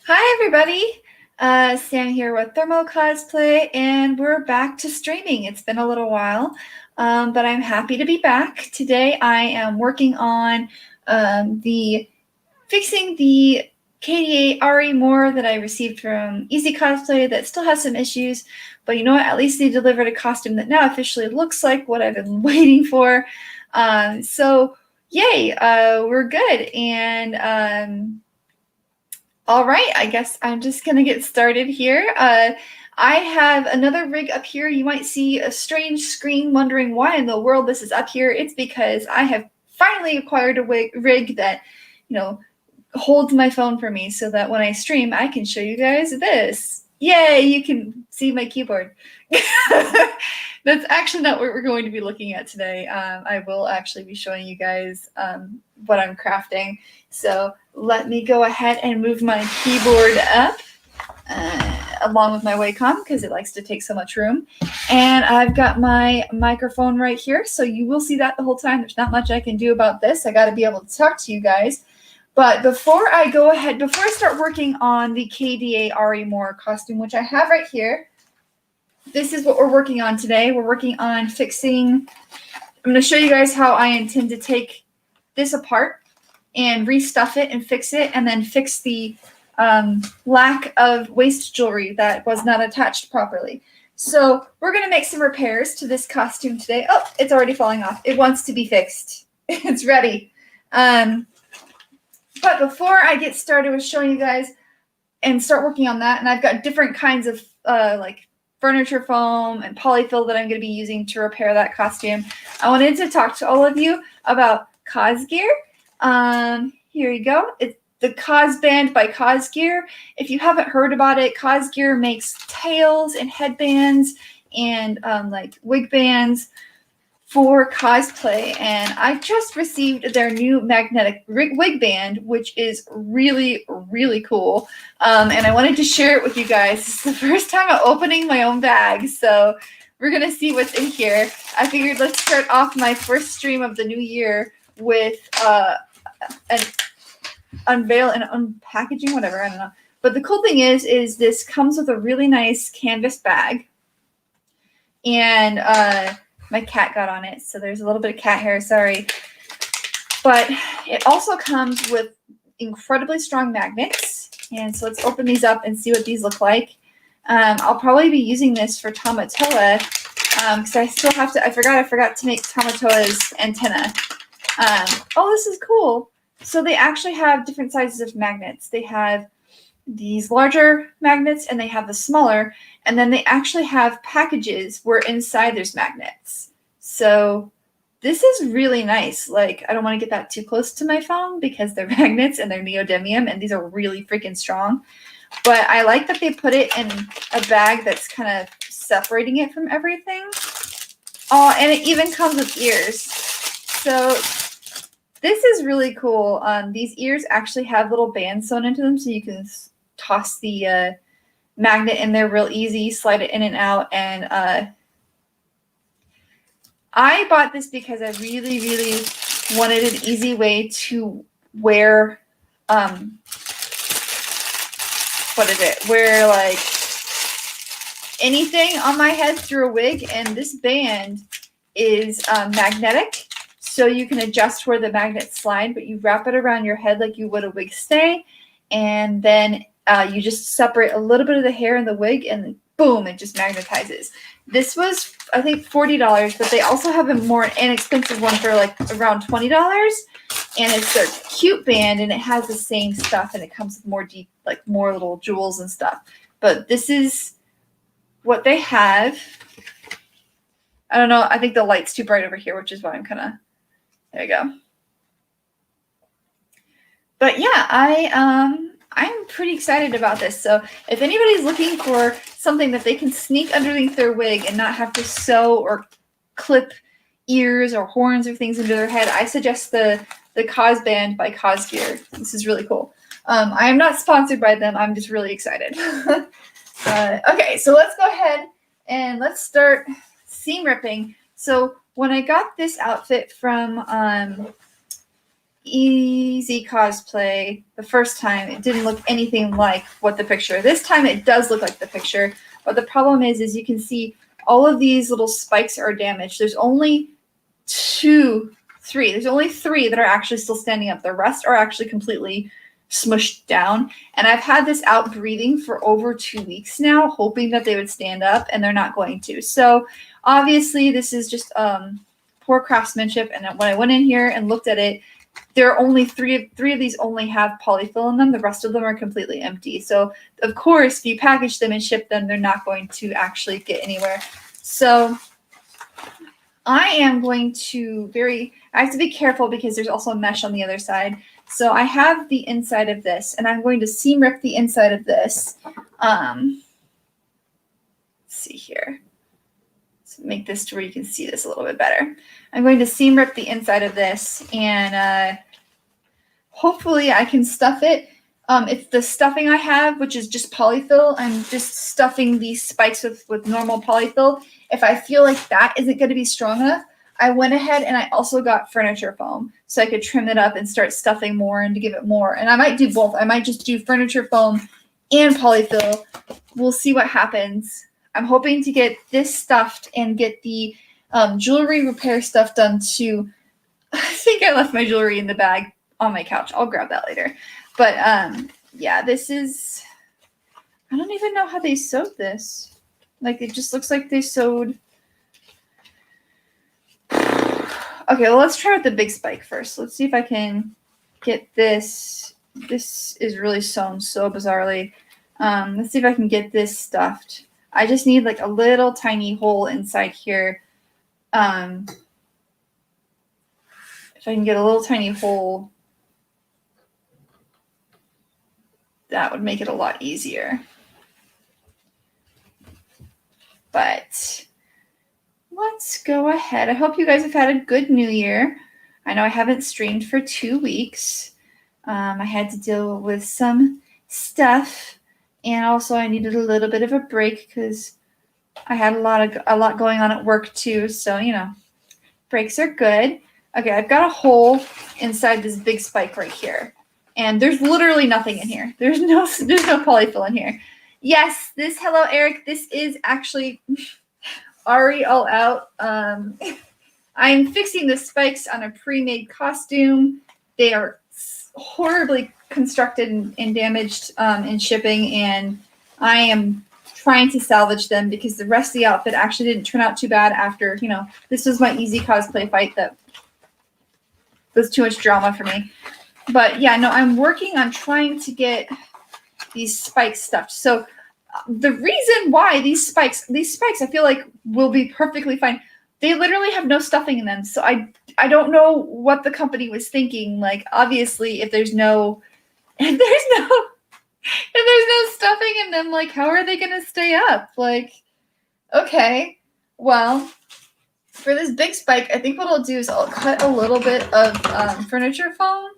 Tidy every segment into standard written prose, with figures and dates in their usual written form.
Hi, everybody. Sam here with Cosplay, and we're back to streaming. It's been a little while, but I'm happy to be back. Today, I am working on fixing the KDA RE More that I received from Easy Cosplay that still has some issues, but you know what? At least they delivered a costume that now officially looks like what I've been waiting for. So, yay! We're good, and all right, I guess I'm just going to get started here. I have another rig up here. You might see a strange screen wondering why in the world this is up here. It's because I have finally acquired a rig that, holds my phone for me so that when I stream, I can show you guys this. Yay, you can see my keyboard. That's actually not what we're going to be looking at today. I will actually be showing you guys what I'm crafting. So let me go ahead and move my keyboard up along with my Wacom because it likes to take so much room. And I've got my microphone right here, so you will see that the whole time. There's not much I can do about this. I got to be able to talk to you guys. But before I start working on the KDA RE More costume, which I have right here, this is what we're working on today. We're working on fixing, I'm going to show you guys how I intend to take this apart and restuff it and fix it, and then fix the lack of waist jewelry that was not attached properly. So we're going to make some repairs to this costume today. Oh, it's already falling off. It wants to be fixed. It's ready. But before I get started with showing you guys and start working on that, and I've got different kinds of like furniture foam and polyfill that I'm going to be using to repair that costume, I wanted to talk to all of you about Cosgear. Here you go. It's the Cos Band by Cosgear. If you haven't heard about it, Cosgear makes tails and headbands and like wig bands for cosplay, and I just received their new magnetic wig band, which is really, really cool. And I wanted to share it with you guys. This is the first time I'm opening my own bag, so we're gonna see what's in here. I figured let's start off my first stream of the new year with an unveil and unpackaging, whatever, I don't know. But the cool thing is this comes with a really nice canvas bag, and my cat got on it, so there's a little bit of cat hair, sorry. But it also comes with incredibly strong magnets, and so let's open these up and see what these look like. I'll probably be using this for Tamatoa, because I forgot to make Tamatoa's antenna. Oh, this is cool. So they actually have different sizes of magnets. They have these larger magnets and they have the smaller, and then they actually have packages where inside there's magnets. So this is really nice. Like, I don't want to get that too close to my phone because they're magnets and they're neodymium and these are really freaking strong. But I like that they put it in a bag that's kind of separating it from everything. Oh, and it even comes with ears. So this is really cool. These ears actually have little bands sewn into them, so you can toss the magnet in there real easy, slide it in and out. And I bought this because I really, really wanted an easy way to wear, wear like anything on my head through a wig. And this band is magnetic, so you can adjust where the magnets slide, but you wrap it around your head like you would a wig stay, and then you just separate a little bit of the hair in the wig, and boom, it just magnetizes. This was, I think, $40, but they also have a more inexpensive one for like around $20, and it's their cute band, and it has the same stuff, and it comes with more deep, like more little jewels and stuff. But this is what they have. I don't know. I think the light's too bright over here, which is why I'm kind of, there you go. But yeah, I'm pretty excited about this. So if anybody's looking for something that they can sneak underneath their wig and not have to sew or clip ears or horns or things into their head, I suggest the Cos Band by Cosgear. This is really cool. I am not sponsored by them. I'm just really excited. Okay, so let's go ahead and let's start seam ripping. So when I got this outfit from easy cosplay the first time, it didn't look anything like what the picture. This time it does look like the picture, but the problem is you can see all of these little spikes are damaged. There's only three. There's only three that are actually still standing up. The rest are actually completely smushed down. And I've had this out breathing for over 2 weeks now, hoping that they would stand up, and they're not going to. So obviously this is just poor craftsmanship. And when I went in here and looked at it, there are only three of these only have polyfill in them. The rest of them are completely empty. So of course, if you package them and ship them, they're not going to actually get anywhere. So I am going to I have to be careful because there's also mesh on the other side. So I have the inside of this, and I'm going to seam rip the inside of this. Let's see here. Let's make this to where you can see this a little bit better. I'm going to seam rip the inside of this, and hopefully I can stuff it. If the stuffing I have, which is just polyfill, I'm just stuffing these spikes with normal polyfill. If I feel like that isn't going to be strong enough, I went ahead and I also got furniture foam so I could trim it up and start stuffing more and to give it more. And I might do both. I might just do furniture foam and polyfill. We'll see what happens. I'm hoping to get this stuffed and get the jewelry repair stuff done too. I think I left my jewelry in the bag on my couch. I'll grab that later. But yeah, this is, I don't even know how they sewed this. Like, it just looks like they sewed. Okay, well, let's try with the big spike first. Let's see if I can get this. This is really sewn so bizarrely. Let's see if I can get this stuffed. I just need like a little tiny hole inside here. If I can get a little tiny hole, that would make it a lot easier. But let's go ahead. I hope you guys have had a good New Year. I know I haven't streamed for 2 weeks. I had to deal with some stuff, and also I needed a little bit of a break because I had a lot going on at work too. So, you know, breaks are good. Okay, I've got a hole inside this big spike right here, and there's literally nothing in here. There's no polyfill in here. Yes, hello Eric. This is actually Ari all out. I'm fixing the spikes on a pre-made costume. They are horribly constructed and damaged in shipping, and I am trying to salvage them because the rest of the outfit actually didn't turn out too bad after, you know, this was my easy cosplay fight that was too much drama for me. But yeah, no, I'm working on trying to get these spikes stuffed. So the reason why these spikes I feel like will be perfectly fine. They literally have no stuffing in them. So I don't know what the company was thinking. Like, obviously if there's no stuffing in them, like, how are they going to stay up? Like, okay, well, for this big spike, I think what I'll do is I'll cut a little bit of furniture foam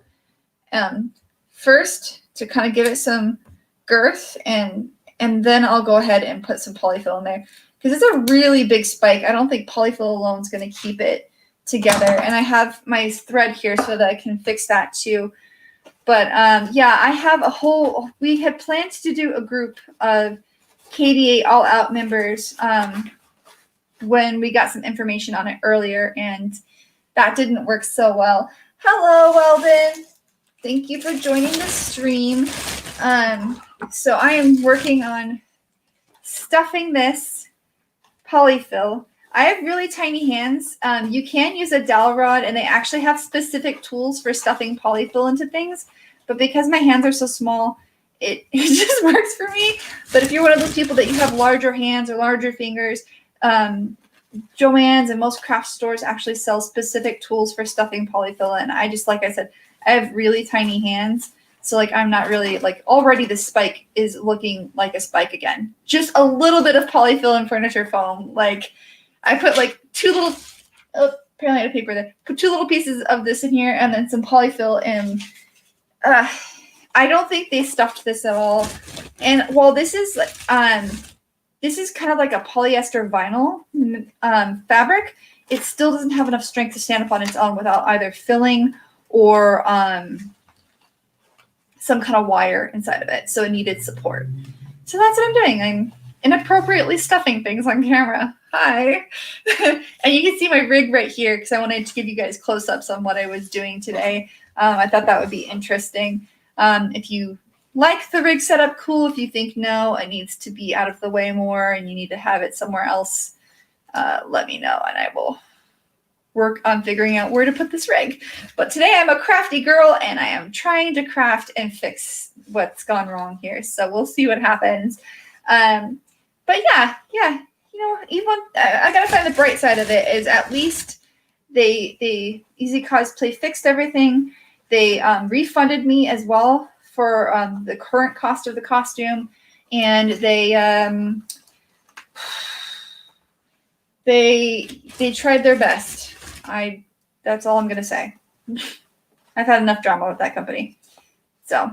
first to kind of give it some girth, and then I'll go ahead and put some polyfill in there because it's a really big spike. I don't think polyfill alone is going to keep it together, and I have my thread here so that I can fix that too. But yeah, I have we had planned to do a group of KDA All Out members when we got some information on it earlier, and that didn't work so well. Hello, Weldon. Thank you for joining the stream. So I am working on stuffing this polyfill. I have really tiny hands. You can use a dowel rod, and they actually have specific tools for stuffing polyfill into things. But because my hands are so small, it just works for me. But if you're one of those people that you have larger hands or larger fingers, Joann's and most craft stores actually sell specific tools for stuffing polyfill. And I just, like I said, I have really tiny hands. So, like, I'm not really, like, already the spike is looking like a spike again. Just a little bit of polyfill and furniture foam. Like, I put, like, apparently I had paper there. Put 2 little pieces of this in here and then some polyfill, and I don't think they stuffed this at all. And while this is kind of like a polyester vinyl fabric, it still doesn't have enough strength to stand up on its own without either filling or some kind of wire inside of it. So it needed support. So that's what I'm doing. I'm inappropriately stuffing things on camera. Hi. And you can see my rig right here because I wanted to give you guys close-ups on what I was doing today. I thought that would be interesting. If you like the rig setup, cool. If you think no, it needs to be out of the way more and you need to have it somewhere else, let me know and I will work on figuring out where to put this rig. But today I'm a crafty girl and I am trying to craft and fix what's gone wrong here. So we'll see what happens. But yeah, you know, even I gotta find the bright side of it is at least they Easy Cosplay fixed everything. They refunded me as well for the current cost of the costume, and they tried their best. That's all I'm gonna say. I've had enough drama with that company. So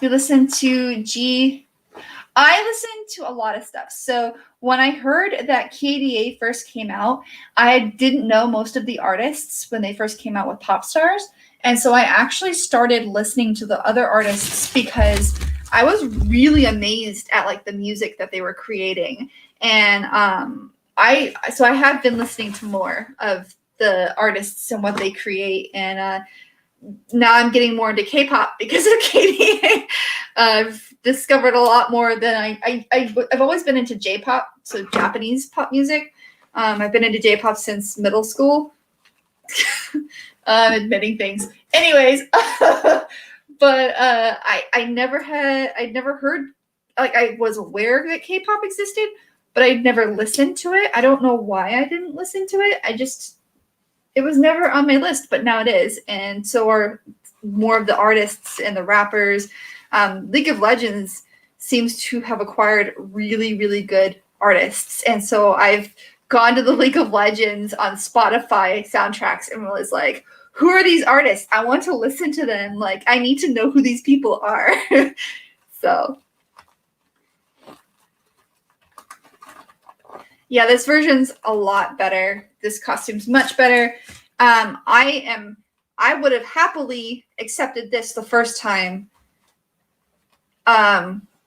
you listen to I listened to a lot of stuff. So when I heard that KDA first came out, I didn't know most of the artists when they first came out with Pop Stars. And so I actually started listening to the other artists because I was really amazed at like the music that they were creating. And I have been listening to more of the artists and what they create. And now I'm getting more into K-pop because of KDA. I've discovered a lot more than I've always been into J-pop, so Japanese pop music. I've been into J-pop since middle school. Admitting things. Anyways, but I'd never heard, like I was aware that K-pop existed, but I'd never listened to it. I don't know why I didn't listen to it. It was never on my list, but now it is. And so are more of the artists and the rappers. League of Legends seems to have acquired really, really good artists. And so I've gone to the League of Legends on Spotify soundtracks and was like, who are these artists? I want to listen to them. Like, I need to know who these people are. So yeah, this version's a lot better. This costume's much better. I would have happily accepted this the first time,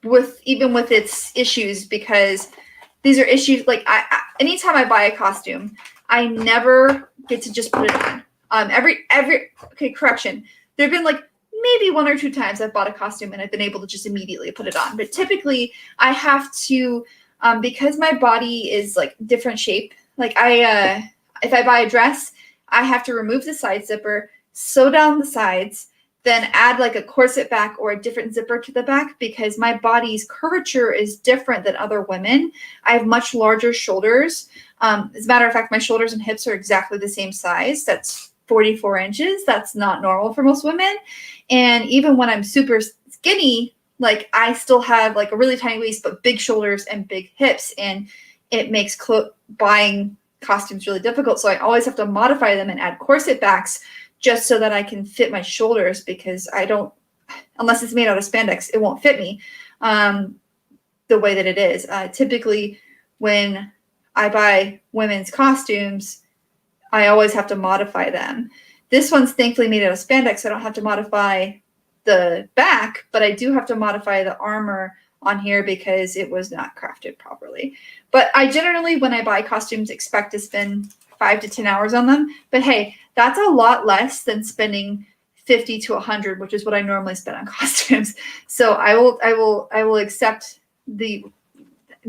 with its issues, because these are issues. Like anytime I buy a costume, I never get to just put it on. Okay, correction. There've been like maybe 1 or 2 times I've bought a costume and I've been able to just immediately put it on. But typically I have to, because my body is like different shape. Like if I buy a dress, I have to remove the side zipper, sew down the sides, then add like a corset back or a different zipper to the back because my body's curvature is different than other women. I have much larger shoulders. As a matter of fact, my shoulders and hips are exactly the same size. That's 44 inches. That's not normal for most women. And even when I'm super skinny, like I still have like a really tiny waist, but big shoulders and big hips. And it makes buying costumes really difficult. So I always have to modify them and add corset backs just so that I can fit my shoulders, because unless it's made out of spandex, it won't fit me the way that it is. Typically when I buy women's costumes, I always have to modify them. This one's thankfully made out of spandex, so I don't have to modify the back, but I do have to modify the armor on here because it was not crafted properly. But I generally, when I buy costumes, expect to spend 5 to 10 hours on them. But hey, that's a lot less than spending 50 to 100, which is what I normally spend on costumes. So I will accept the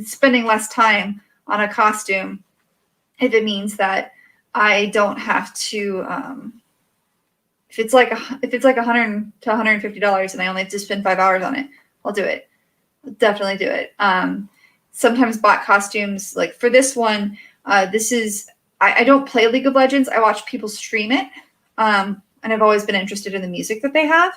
spending less time on a costume if it means that I don't have to. If it's like $100 to $150 and I only have to spend 5 hours on it, I'll do it. I'll definitely do it. Sometimes bought costumes, like for this one, I don't play League of Legends. I watch people stream it. And I've always been interested in the music that they have,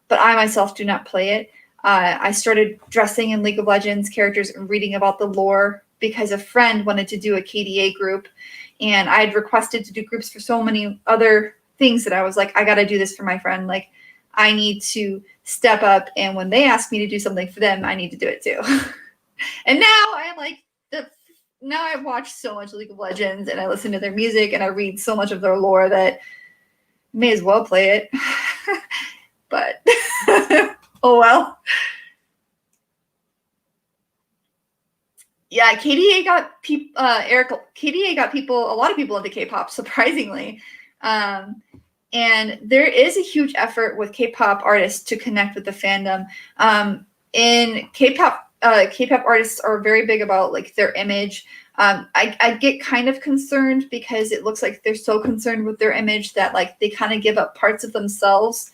but I myself do not play it. I started dressing in League of Legends characters and reading about the lore because a friend wanted to do a KDA group, and I had requested to do groups for so many other things that I was like, I got to do this for my friend. Like, I need to step up, and when they ask me to do something for them, I need to do it too. And now I am like the now I watch so much League of Legends and I listen to their music and I read so much of their lore that may as well play it. But oh well. Yeah, KDA got people. KDA got a lot of people into K-pop, surprisingly. And there is a huge effort with K-pop artists to connect with the fandom. In K-pop, K-pop artists are very big about like their image. I get kind of concerned because it looks like they're so concerned with their image that like they kind of give up parts of themselves.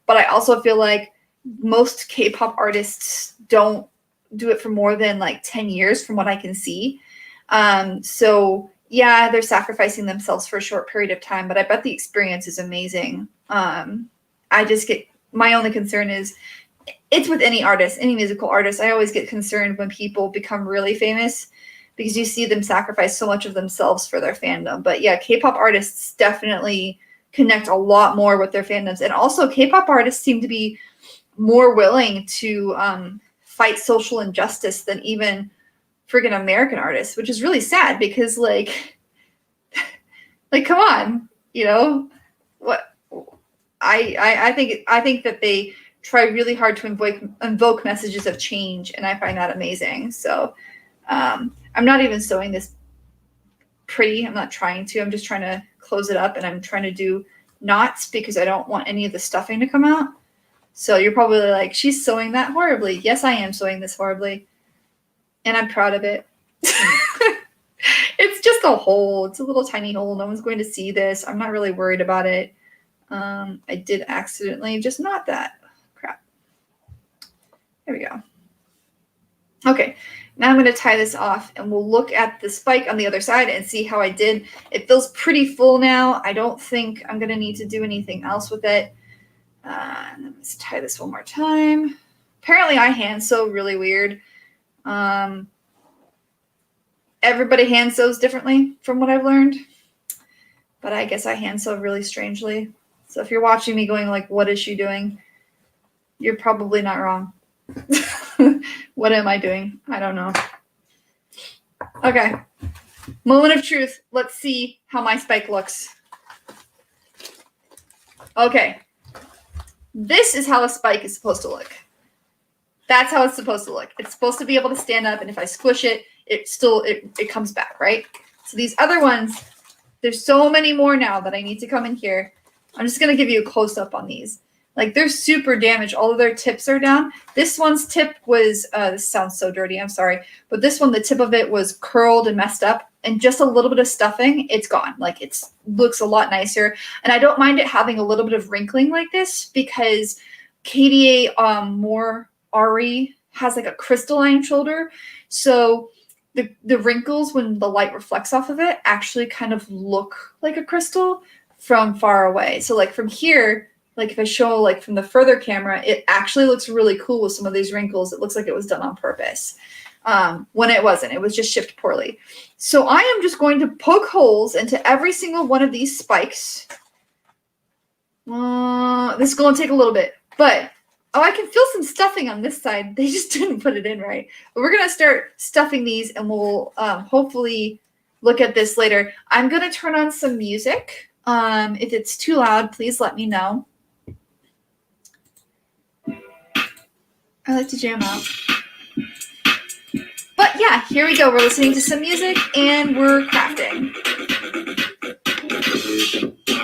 But I also feel like most K-pop artists don't do it for more than like 10 years from what I can see. So yeah, they're sacrificing themselves for a short period of time, but I bet the experience is amazing. I just get, my only concern is it's with any artist, any musical artist. I always get concerned when people become really famous because you see them sacrifice so much of themselves for their fandom. But yeah, K-pop artists definitely connect a lot more with their fandoms. And also K-pop artists seem to be more willing to fight social injustice than even friggin' American artists, which is really sad because like come on, you know what? I think that they try really hard to invoke messages of change, and I find that amazing. So I'm not even sewing this pretty. I'm not trying to. I'm just trying to close it up, and I'm trying to do knots because I don't want any of the stuffing to come out. So you're probably like, she's sewing that horribly. Yes, I am sewing this horribly. And I'm proud of it. It's just a hole. It's a little tiny hole. No one's going to see this. I'm not really worried about it. I did accidentally just knot that. Crap. There we go. Okay, now I'm going to tie this off and we'll look at the spike on the other side and see how I did. It feels pretty full now. I don't think I'm going to need to do anything else with it. Let's tie this one more time. Apparently I hand sew really weird. Everybody hand sews differently from what I've learned. But I guess I hand sew really strangely. So if you're watching me going like, what is she doing? You're probably not wrong. What am I doing? I don't know. Okay. Moment of truth. Let's see how my spike looks. Okay. This is how a spike is supposed to look. That's how it's supposed to look. It's supposed to be able to stand up, and if I squish it, it comes back, right? So these other ones, there's so many more now that I need to come in here. I'm just going to give you a close-up on these. Like, they're super damaged. All of their tips are down. This one's tip was, this sounds so dirty, I'm sorry. But this one, the tip of it was curled and messed up. And just a little bit of stuffing, it's gone. Like, it looks a lot nicer. And I don't mind it having a little bit of wrinkling like this because KDA more Ari has like a crystalline shoulder. So the wrinkles, when the light reflects off of it, actually kind of look like a crystal from far away. So like from here, like if I show like from the further camera, it actually looks really cool with some of these wrinkles. It looks like it was done on purpose. When it wasn't. It was just shipped poorly. So I am just going to poke holes into every single one of these spikes. This is going to take a little bit. But, oh, I can feel some stuffing on this side. They just didn't put it in right. But we're going to start stuffing these, and we'll hopefully look at this later. I'm going to turn on some music. If it's too loud, please let me know. I like to jam out. But yeah, here we go. We're listening to some music and we're crafting.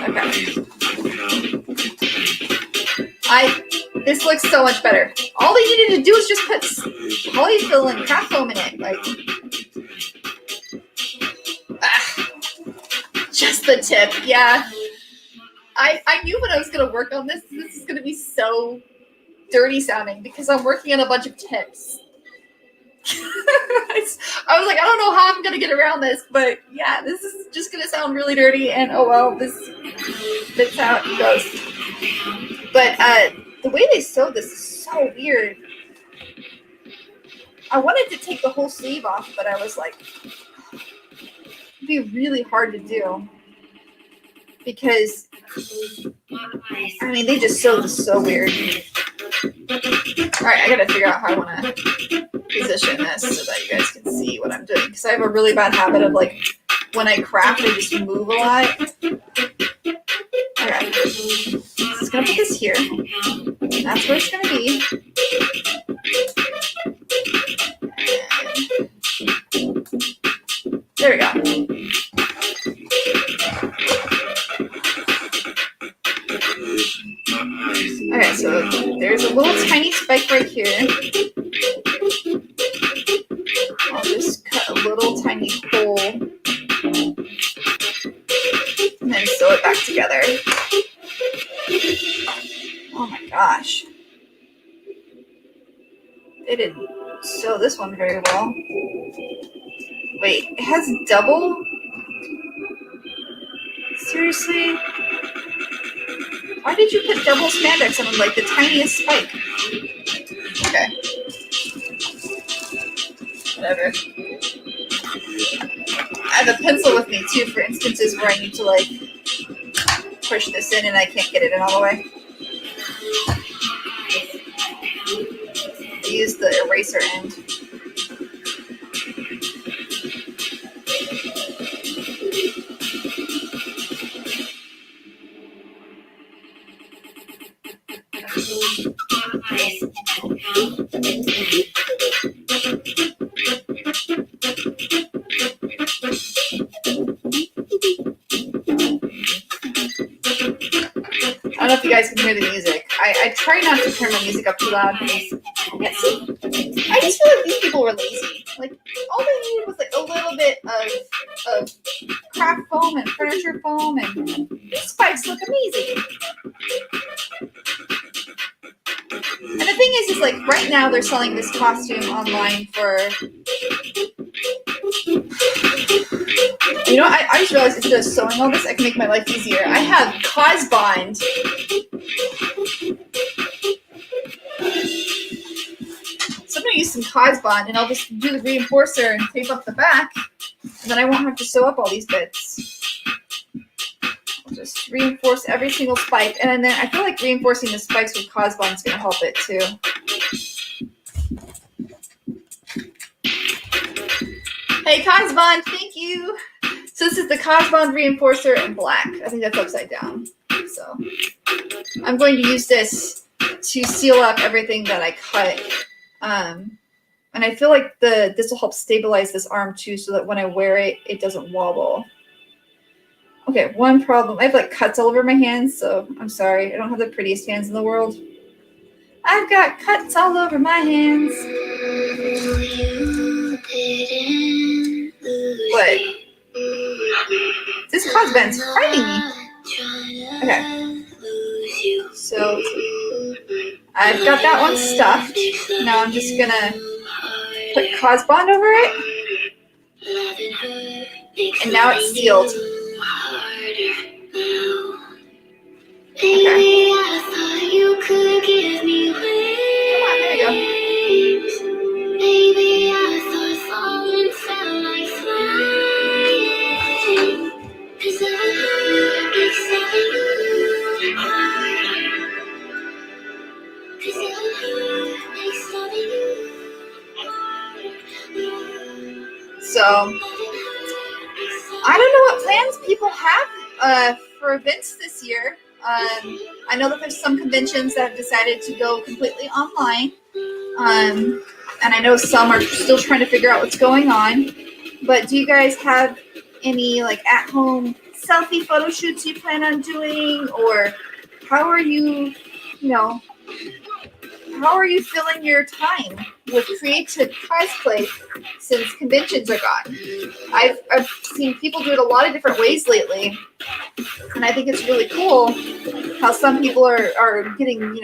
Okay. This looks so much better. All they needed to do is just put polyfill and craft foam in it. Like, just the tip. Yeah. I knew when I was going to work on this is going to be so dirty sounding because I'm working on a bunch of tips. I was like, I don't know how I'm going to get around this, but yeah, this is just going to sound really dirty, and oh well, that's how it goes. But the way they sewed this is so weird. I wanted to take the whole sleeve off, but I was like, it'd be really hard to do because, I mean, they just sewed this so weird. Alright, I gotta figure out how I want to position this so that you guys can see what I'm doing. Because I have a really bad habit of, like, when I craft, I just move a lot. Alright. So just gonna put this here. That's where it's gonna be. And there we go. Okay, so there's a little tiny spike right here. I'll just cut a little tiny hole and then sew it back together. Oh my gosh. They didn't sew this one very well. Wait, it has double? Seriously? Why did you put double spandex on like the tiniest spike? Okay. Whatever. I have a pencil with me too for instances where I need to like push this in and I can't get it in all the way. I use the eraser end. I don't know if you guys can hear the music. I try not to turn my music up too loud because I just feel like these people were lazy. Like, all they needed was like a little bit of craft foam and furniture foam, and these spikes look amazing. And the thing is like right now they're selling this costume online for, you know, I just realized instead of sewing all this, I can make my life easier. I have Cosbond. So I'm going to use some Cosbond, and I'll just do the reinforcer and tape up the back, and then I won't have to sew up all these bits. I'll just reinforce every single spike, and then I feel like reinforcing the spikes with Cosbond is going to help it too. Hey, Cosbond, thank you. So this is the Cosbond reinforcer in black. I think that's upside down. So I'm going to use this to seal up everything that I cut. And I feel like this will help stabilize this arm too, so that when I wear it, it doesn't wobble. Okay, one problem. I have like cuts all over my hands, so I'm sorry. I don't have the prettiest hands in the world. I've got cuts all over my hands. What? This Cosband's fighting me. Okay. So I've got that one stuffed. Now I'm just gonna put Cosbond over it. And now it's sealed. Okay. Come on, there you go. So, I don't know what plans people have for events this year. I know that there's some conventions that have decided to go completely online. And I know some are still trying to figure out what's going on. But do you guys have any like at-home selfie photo shoots you plan on doing? Or how are you, how are you filling your time with creative cosplay since conventions are gone? I've seen people do it a lot of different ways lately, and I think it's really cool how some people are getting,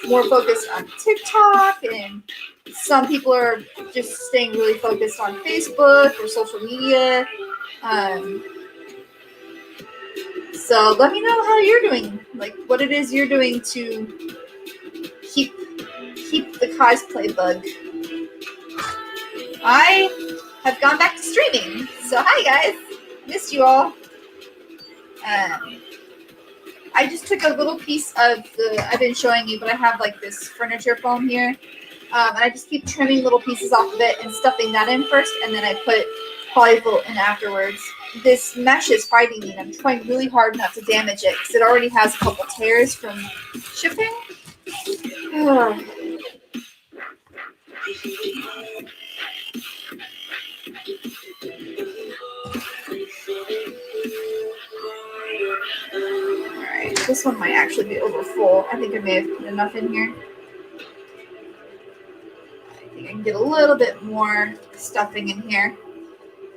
more focused on TikTok, and some people are just staying really focused on Facebook or social media. So let me know how you're doing, like what it is you're doing to keep the cosplay bug. I have gone back to streaming, so hi guys, missed you all. I just took a little piece of I've been showing you, but I have like this furniture foam here. And I just keep trimming little pieces off of it and stuffing that in first, and then I put polyfill in afterwards. This mesh is fighting me, and I'm trying really hard not to damage it because it already has a couple tears from shipping. Alright, this one might actually be over full. I think I may have put enough in here. I think I can get a little bit more stuffing in here.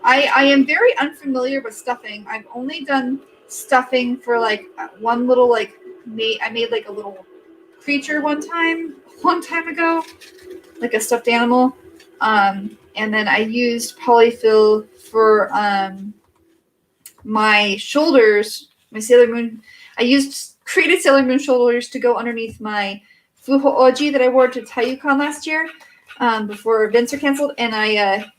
I am very unfamiliar with stuffing. I've only done stuffing for like one little I made like a little creature one time a long time ago, like a stuffed animal. And then I used polyfill for my shoulders, my Sailor Moon. I created Sailor Moon shoulders to go underneath my Fuho Oji that I wore to TaiyuCon last year before events are canceled, and I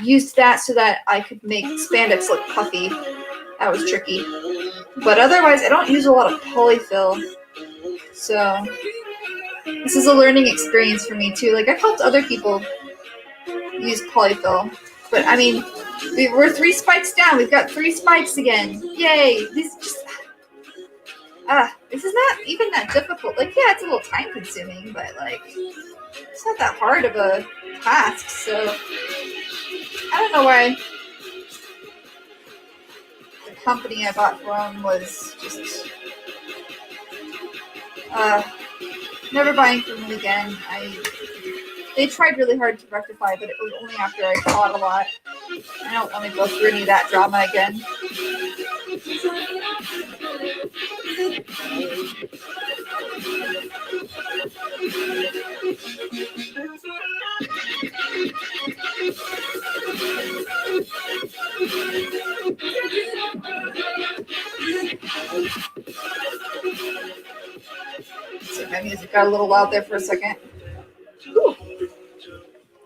used that so that I could make spandex look puffy. That was tricky. But otherwise, I don't use a lot of polyfill. So this is a learning experience for me too. Like, I've helped other people use polyfill. But I mean, we're 3 spikes down. We've got 3 spikes again. Yay! This is not even that difficult. Like, yeah, it's a little time consuming, but like, it's not that hard of a task. So I don't know why the company I bought from was just never buying from them again. They tried really hard to rectify, but it was only after I fought a lot. I don't want to go through any of that drama again. So my music got a little loud there for a second. Whew.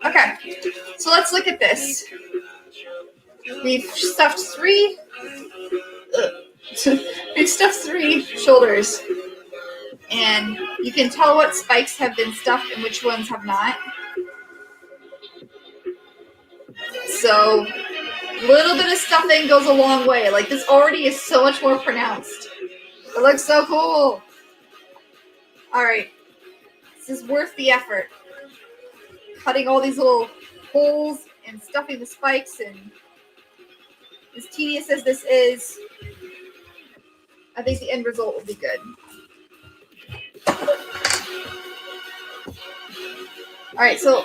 Okay, so let's look at this. We've stuffed 3. We've stuffed 3 shoulders, and you can tell what spikes have been stuffed and which ones have not. So a little bit of stuffing goes a long way. Like, this already is so much more pronounced. It looks so cool. All right, this is worth the effort. Cutting all these little holes and stuffing the spikes, and as tedious as this is, I think the end result will be good. All right, so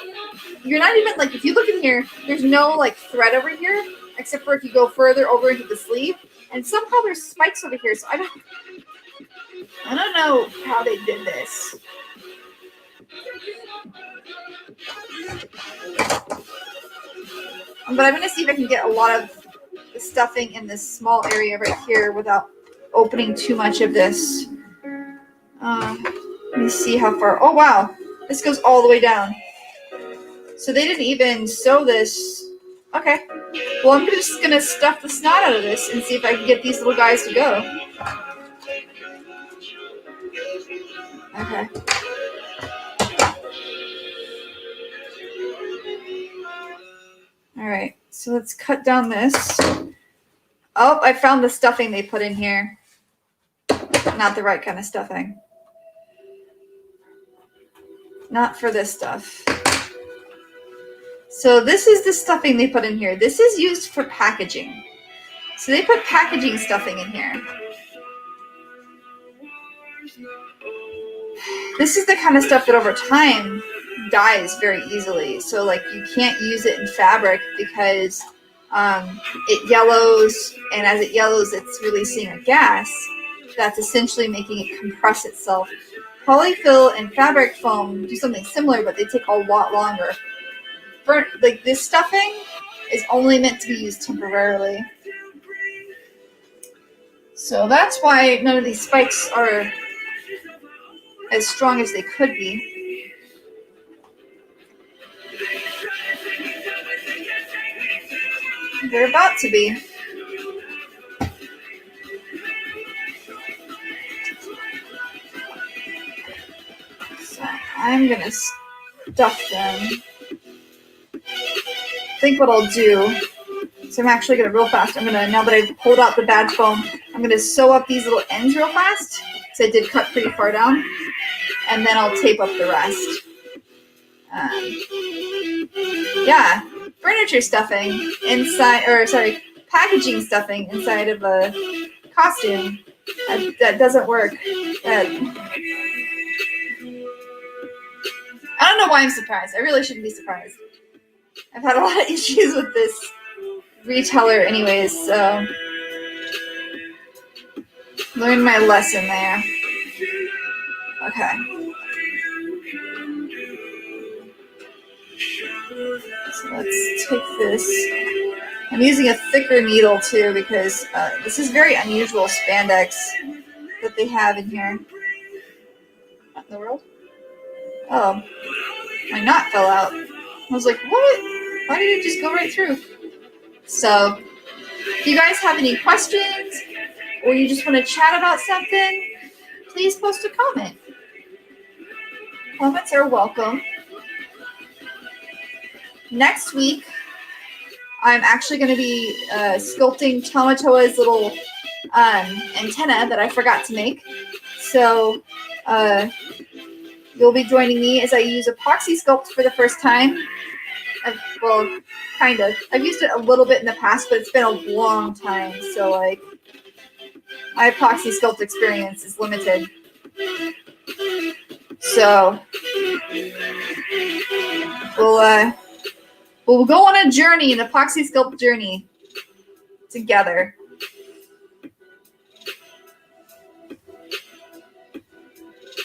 you're not even, like, if you look in here, there's no, like, thread over here, except for if you go further over into the sleeve. And somehow there's spikes over here, so I don't know how they did this. But I'm going to see if I can get a lot of the stuffing in this small area right here without opening too much of this. Let me see how far. Oh, wow. This goes all the way down. So they didn't even sew this. Okay. Well, I'm just going to stuff the snot out of this and see if I can get these little guys to go. Okay. All right. So let's cut down this. Oh, I found the stuffing they put in here. Not the right kind of stuffing. Not for this stuff. So this is the stuffing they put in here. This is used for packaging. So they put packaging stuffing in here. This is the kind of stuff that over time dyes very easily. So, like, you can't use it in fabric because it yellows, and as it yellows, it's releasing a gas that's essentially making it compress itself. Polyfill and fabric foam do something similar, but they take a lot longer. Like, this stuffing is only meant to be used temporarily. So that's why none of these spikes are as strong as they could be. They're about to be. I'm gonna stuff them. I think what I'll do, so I'm actually gonna real fast, now that I've pulled out the bad foam, I'm gonna sew up these little ends real fast, because I did cut pretty far down, and then I'll tape up the rest. Yeah, furniture stuffing packaging stuffing inside of a costume. That doesn't work. I don't know why I'm surprised. I really shouldn't be surprised. I've had a lot of issues with this reteller anyways, so learned my lesson there. Okay. So let's take this. I'm using a thicker needle too because this is very unusual spandex that they have in here. What in the world? Oh, my knot fell out. I was like, what? Why did it just go right through? So, if you guys have any questions or you just want to chat about something, please post a comment. Comments are welcome. Next week, I'm actually going to be sculpting Tamatoa's little antenna that I forgot to make. So you'll be joining me as I use epoxy sculpt for the first time. Well, kind of. I've used it a little bit in the past, but it's been a long time. So like my epoxy sculpt experience is limited. So we'll go on a journey, an epoxy sculpt journey together.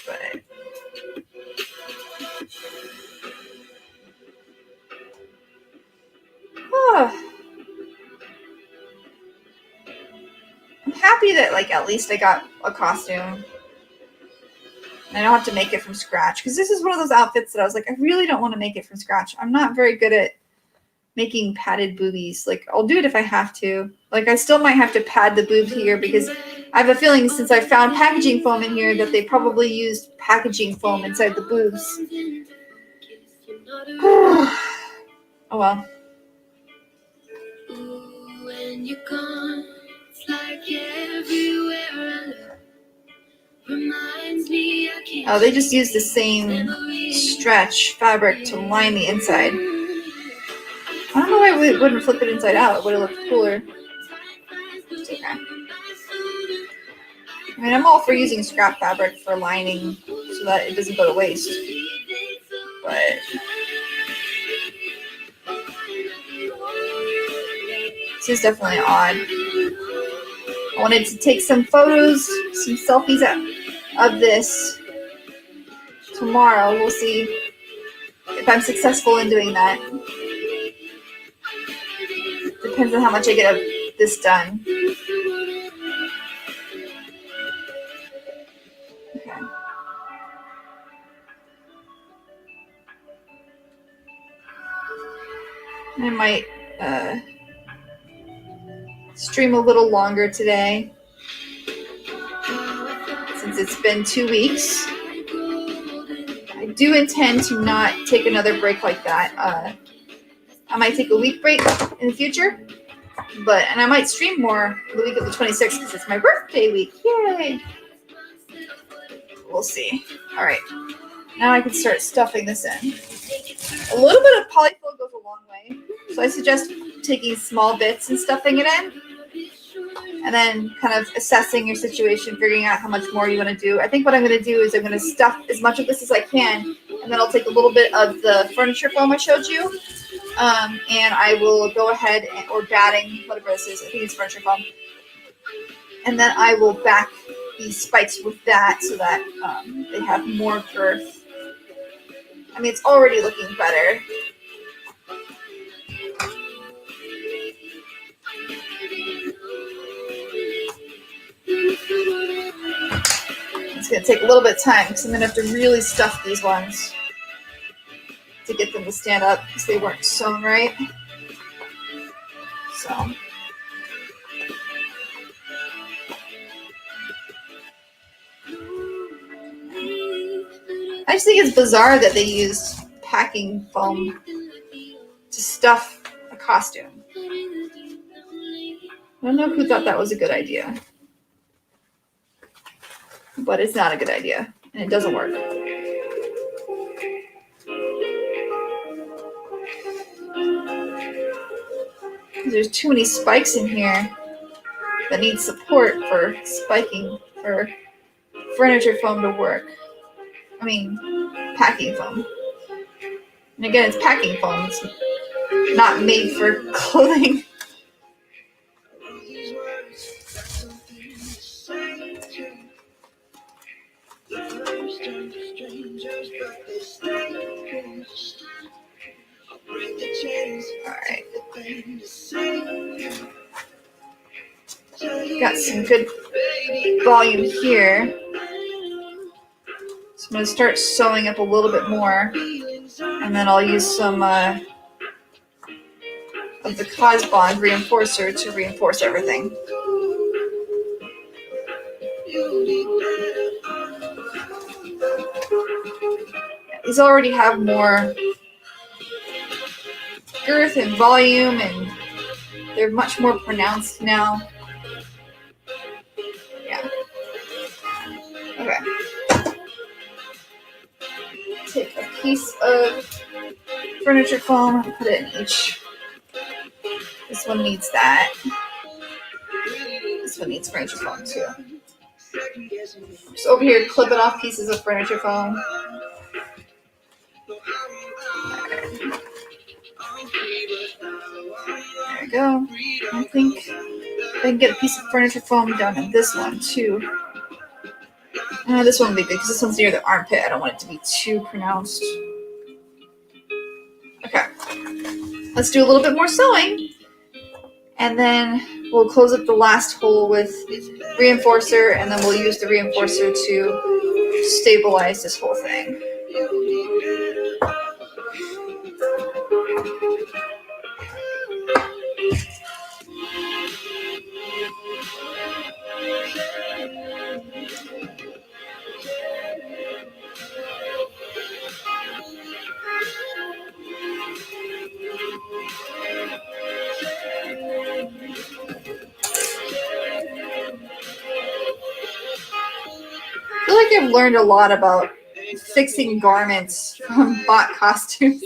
But I'm happy that like at least I got a costume. And I don't have to make it from scratch because this is one of those outfits that I was like, I really don't want to make it from scratch. I'm not very good at making padded boobies. Like I'll do it if I have to. Like I still might have to pad the boobs here because I have a feeling since I found packaging foam in here that they probably used packaging foam inside the boobs. Oh well. When you're gone, it's like everywhere reminds me I can't. Oh, they just used the same stretch fabric to line the inside. I don't know why we wouldn't flip it inside out. It would have looked cooler. It's okay. I mean, I'm all for using scrap fabric for lining so that it doesn't go to waste. But this is definitely odd. I wanted to take some photos, some selfies of this tomorrow. We'll see if I'm successful in doing that. Depends on how much I get of this done. Okay. I might stream a little longer today since it's been 2 weeks. I do intend to not take another break like that. I might take a week break in the future, and I might stream more the week of the 26th because it's my birthday week. Yay! We'll see. All right, now I can start stuffing this in. A little bit of polyfill goes a long way, so I suggest taking small bits and stuffing it in, and then kind of assessing your situation, figuring out how much more you want to do. I think what I'm going to do is I'm going to stuff as much of this as I can, and then I'll take a little bit of the furniture foam I showed you, and I will go ahead or batting, whatever this is. I think it's furniture foam. And then I will back these spikes with that so that they have more girth. I mean, it's already looking better. It's going to take a little bit of time because I'm going to have to really stuff these ones to get them to stand up because they weren't sewn right. So. I just think it's bizarre that they used packing foam to stuff a costume. I don't know who thought that was a good idea, but it's not a good idea, and it doesn't work. There's too many spikes in here that need support for spiking for furniture foam to work. I mean, packing foam. And again, it's packing foam. It's not made for clothing. Alright. Got some good volume here. So I'm going to start sewing up a little bit more. And then I'll use some of the Cosbond reinforcer to reinforce everything. These already have more girth and volume, and they're much more pronounced now. Yeah. Okay. Take a piece of furniture foam and put it in each. This one needs that. This one needs furniture foam too. Just over here clipping off pieces of furniture foam. There we go. I think I can get a piece of furniture foam down in this one too. This one will be good because this one's near the armpit. I don't want it to be too pronounced. Okay. Let's do a little bit more sewing. And then we'll close up the last hole with reinforcer, and then we'll use the reinforcer to stabilize this whole thing. I feel like I've learned a lot about fixing garments from bot costumes.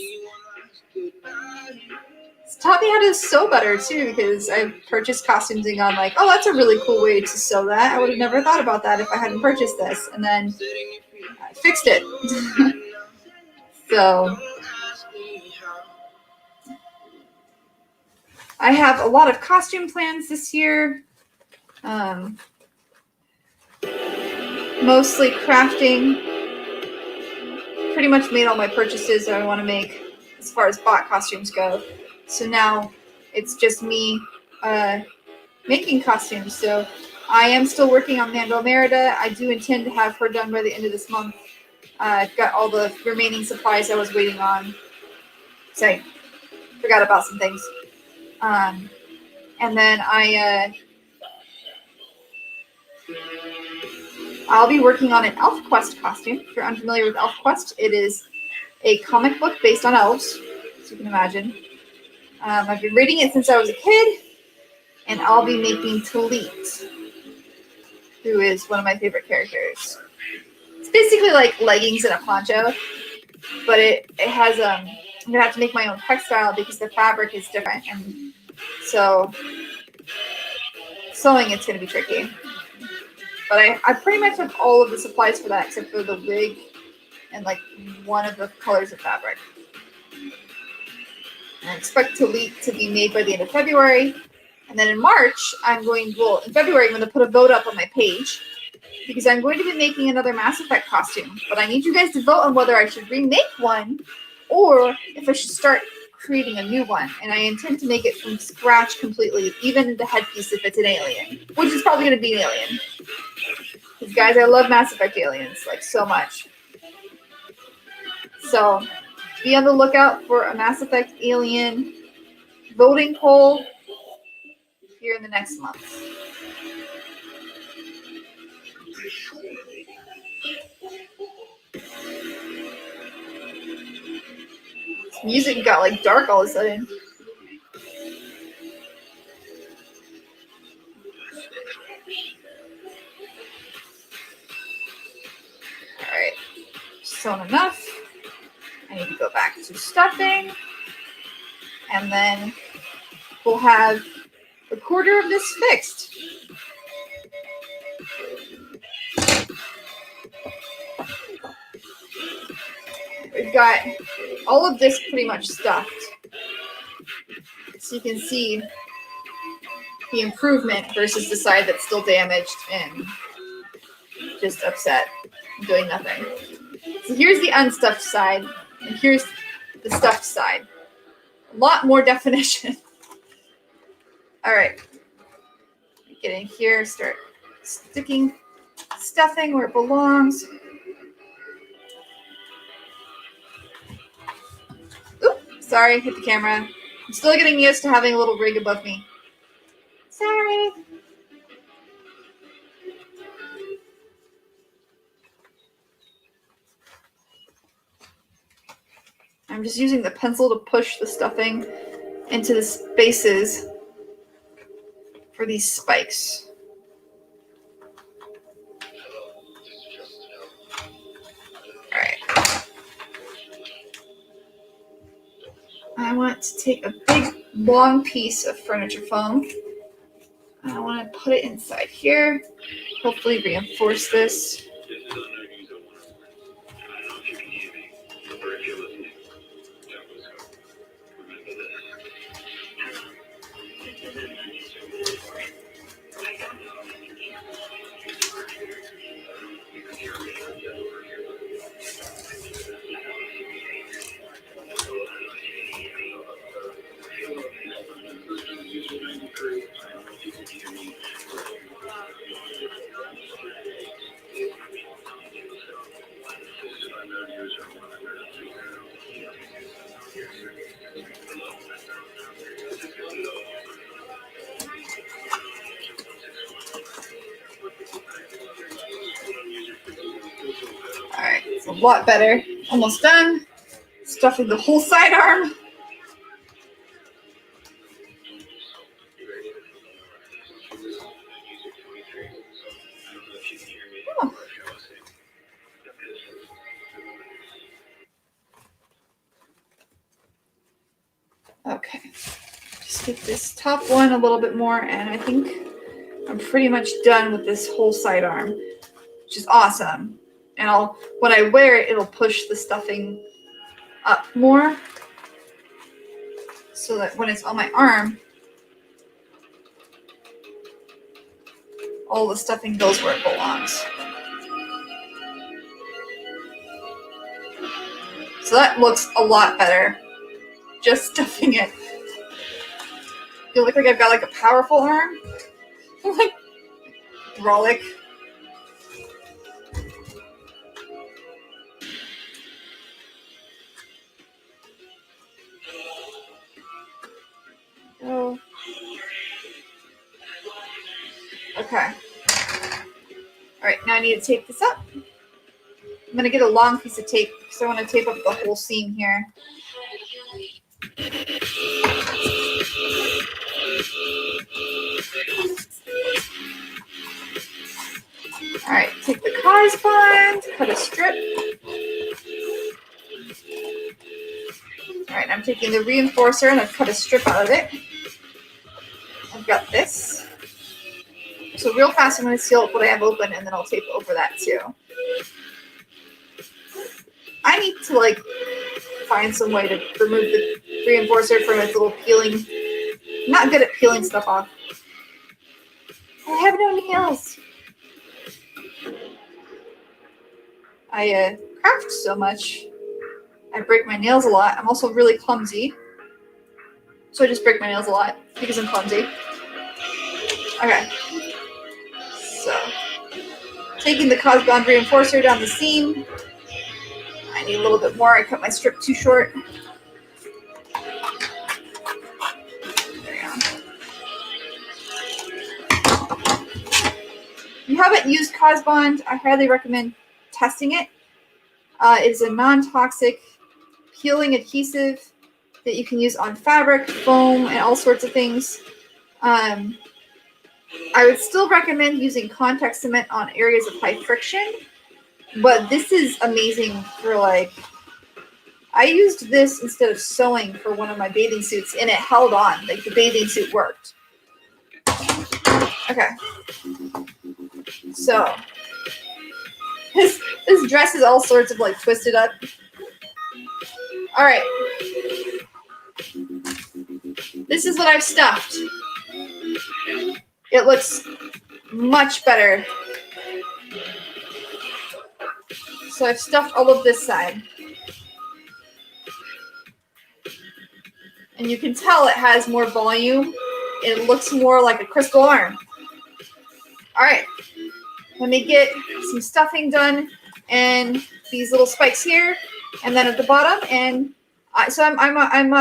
It's taught me how to sew better too, because I've purchased costumes and gone like, oh, that's a really cool way to sew that. I would have never thought about that if I hadn't purchased this. And then I fixed it. So I have a lot of costume plans this year. Mostly crafting. Pretty much made all my purchases that I want to make as far as bot costumes go. So now it's just me making costumes. So I am still working on Mandel Merida. I do intend to have her done by the end of this month. I've got all the remaining supplies I was waiting on. So I forgot about some things. And then I'll be working on an ElfQuest costume. If you're unfamiliar with ElfQuest, it is a comic book based on elves, as you can imagine. I've been reading it since I was a kid, and I'll be making Talit, who is one of my favorite characters. It's basically like leggings and a poncho, but it has I'm gonna have to make my own textile because the fabric is different, and so sewing it's gonna be tricky. But I pretty much have all of the supplies for that except for the wig and like one of the colors of fabric. And I expect Talit to be made by the end of February. And then in March, in February, I'm going to put a vote up on my page because I'm going to be making another Mass Effect costume. But I need you guys to vote on whether I should remake one or if I should start creating a new one. And I intend to make it from scratch completely, even the headpiece if it's an alien, which is probably going to be an alien. Because guys, I love Mass Effect aliens, like so much. So be on the lookout for a Mass Effect alien voting poll here in the next month. Music got like dark all of a sudden. All right, sewn enough. I need to go back to stuffing, and then we'll have a quarter of this fixed. We've got all of this pretty much stuffed. So you can see the improvement versus the side that's still damaged and just upset, doing nothing. So here's the unstuffed side, and here's the stuffed side. A lot more definition. All right. Get in here, start sticking stuffing where it belongs. Oop, sorry, hit the camera. I'm still getting used to having a little rig above me. Sorry. I'm just using the pencil to push the stuffing into the spaces for these spikes. All right. I want to take a big, long piece of furniture foam. I want to put it inside here. Hopefully reinforce this. All right, it's a lot better. Almost done. Stuffing the whole sidearm. Oh. Okay, just get this top one a little bit more, and I think I'm pretty much done with this whole sidearm, which is awesome. And when I wear it, it'll push the stuffing up more so that when it's on my arm, all the stuffing goes where it belongs. So that looks a lot better, just stuffing it. I feel like I've got like a powerful arm, like hydraulic. Oh. Okay. All right, now I need to tape this up. I'm going to get a long piece of tape because I want to tape up the whole seam here. All right, take the correspond, cut a strip. All right, I'm taking the reinforcer and I've cut a strip out of it. I've got this. So real fast, I'm going to seal up what I have open and then I'll tape over that too. I need to like find some way to remove the reinforcer from its little peeling. I'm not good at peeling stuff off. I have no nails. I craft so much. I break my nails a lot. I'm also really clumsy. So I just break my nails a lot because I'm clumsy. Okay. So, taking the Cosplay reinforcer down the seam. I need a little bit more. I cut my strip too short. There we go. If you haven't used Cosbond, I highly recommend testing it. It's a non-toxic peeling adhesive that you can use on fabric, foam, and all sorts of things. I would still recommend using contact cement on areas of high friction, but this is amazing for like, I used this instead of sewing for one of my bathing suits and it held on, like the bathing suit worked. Okay. So this dress is all sorts of like twisted up. All right. This is what I've stuffed. It looks much better. So I've stuffed all of this side. And you can tell it has more volume. It looks more like a crystal arm. All right. Let me get some stuffing done and these little spikes here, and then at the bottom. And so I'm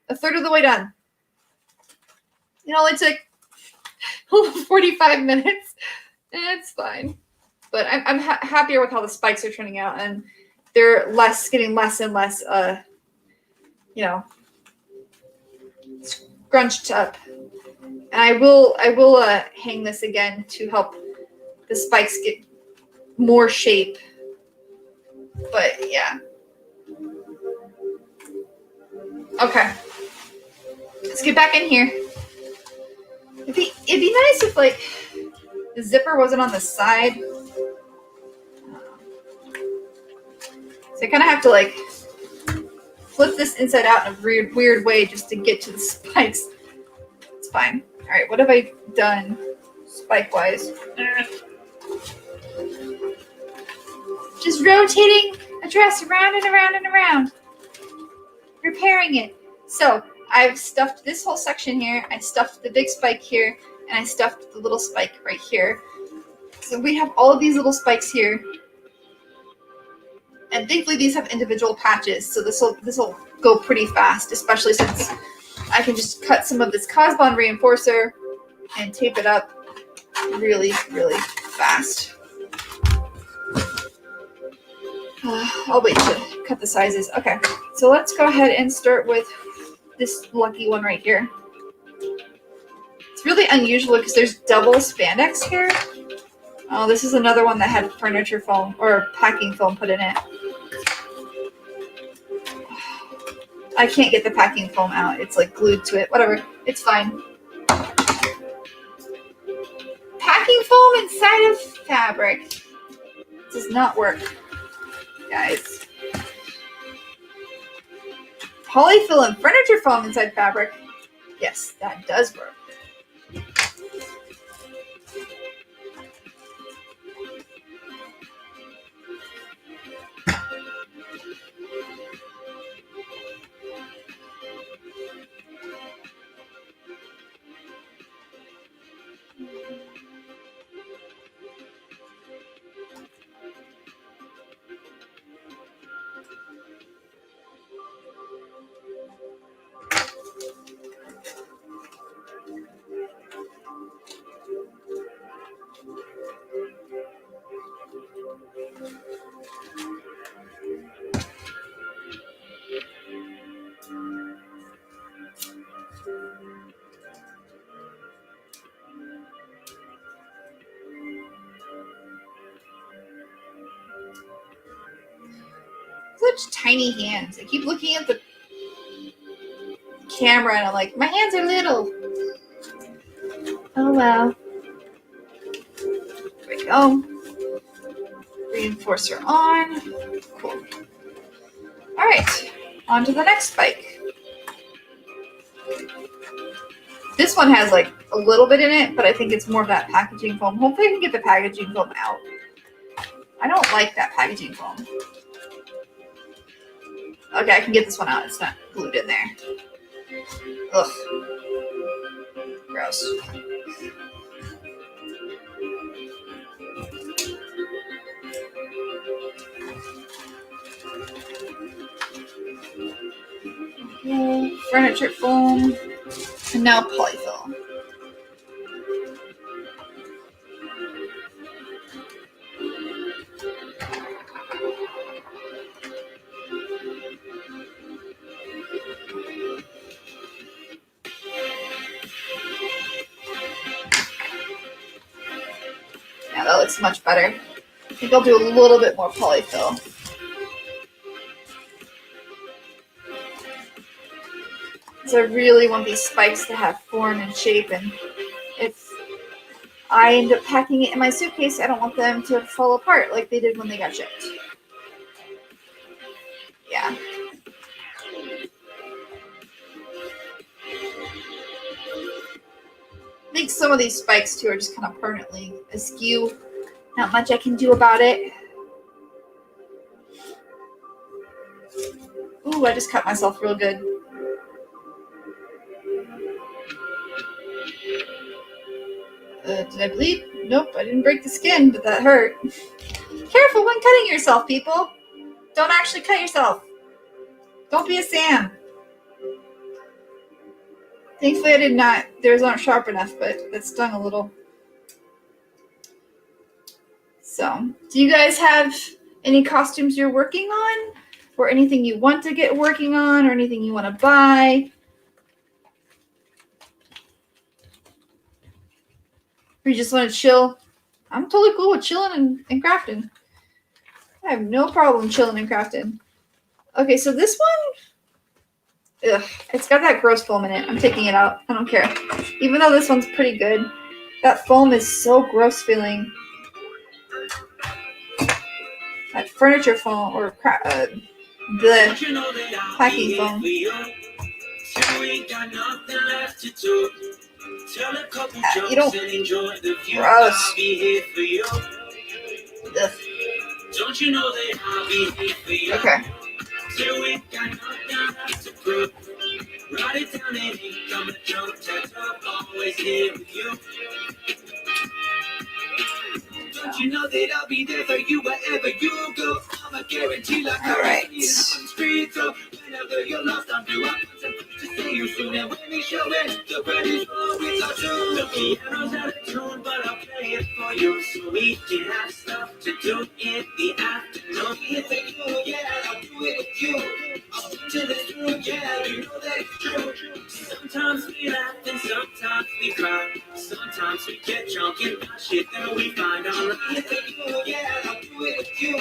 a third of the way done. It only took 45 minutes. It's fine, but I'm happier with how the spikes are turning out, and they're getting less and less, scrunched up. And I will hang this again to help the spikes get more shape. But yeah. Okay. Let's get back in here. It'd be nice if like the zipper wasn't on the side. So I kind of have to like flip this inside out in a weird way just to get to the spikes. It's fine. All right, what have I done spike-wise? Just rotating a dress around and around and around. Repairing it. So I've stuffed this whole section here. I stuffed the big spike here, and I stuffed the little spike right here. So we have all of these little spikes here. And thankfully these have individual patches, so this will go pretty fast, especially since I can just cut some of this Cosbond reinforcer and tape it up really, really fast. I'll wait to cut the sizes. Okay, so let's go ahead and start with this lucky one right here. It's really unusual because there's double spandex here. Oh, this is another one that had furniture foam or packing foam put in it. I can't get the packing foam out. It's like glued to it. Whatever. It's fine. Packing foam inside of fabric does not work, guys. Polyfill and furniture foam inside fabric. Yes, that does work. Such tiny hands. I keep looking at the camera and I'm like, my hands are little. Oh well. There we go. Reinforcer on. Cool. Alright, on to the next spike. This one has like a little bit in it, but I think it's more of that packaging foam. Hopefully I can get the packaging foam out. I don't like that packaging foam. Okay, I can get this one out. It's not glued in there. Ugh. Gross. Okay, furniture foam. And now polyfill. that looks much better. I think I'll do a little bit more polyfill. So I really want these spikes to have form and shape, and if I end up packing it in my suitcase, I don't want them to fall apart like they did when they got shipped. Yeah. I think some of these spikes too are just kind of permanently askew. Not much I can do about it. Ooh, I just cut myself real good. Did I bleed? Nope, I didn't break the skin, but that hurt. Careful when cutting yourself, people. Don't actually cut yourself. Don't be a Sam. Thankfully, I did not. Theirs aren't sharp enough, but that stung a little. So, do you guys have any costumes you're working on? Or anything you want to get working on? Or anything you want to buy? Or you just want to chill? I'm totally cool with chilling and crafting. I have no problem chilling and crafting. Okay, so this one, ugh, it's got that gross foam in it. I'm taking it out. I don't care. Even though this one's pretty good, that foam is so gross feeling. That furniture foam or the packing foam. You don't. Gross. Ugh. Don't you know that I'll be here for you? Okay. Till we got nothing to prove. Write it down and ink on the joke. Always here with you. Don't you know that I'll be there for you wherever you go? I'm a guarantee like all right. Street, so whenever you're lost, I'm due up to see you soon. And when we show it, the brand is always our tune. The piano's out of tune, but I'll play it for you so we can have stuff to do in the afternoon. It's a you, yeah, I'll do it with you. I'll swing to the tune, yeah, you know that it's true. Sometimes we laugh and sometimes we cry. Sometimes we get drunk and buy shit that we find online. It's a you, yeah, I'll do it with you.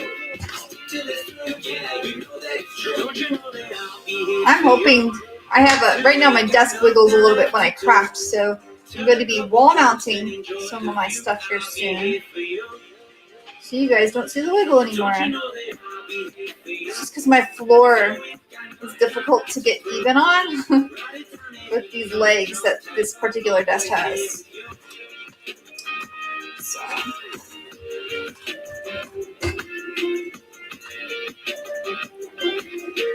I'm hoping I have right now my desk wiggles a little bit when I craft, so I'm going to be wall mounting some of my stuff here soon. So you guys don't see the wiggle anymore. It's just because my floor is difficult to get even on with these legs that this particular desk has. So.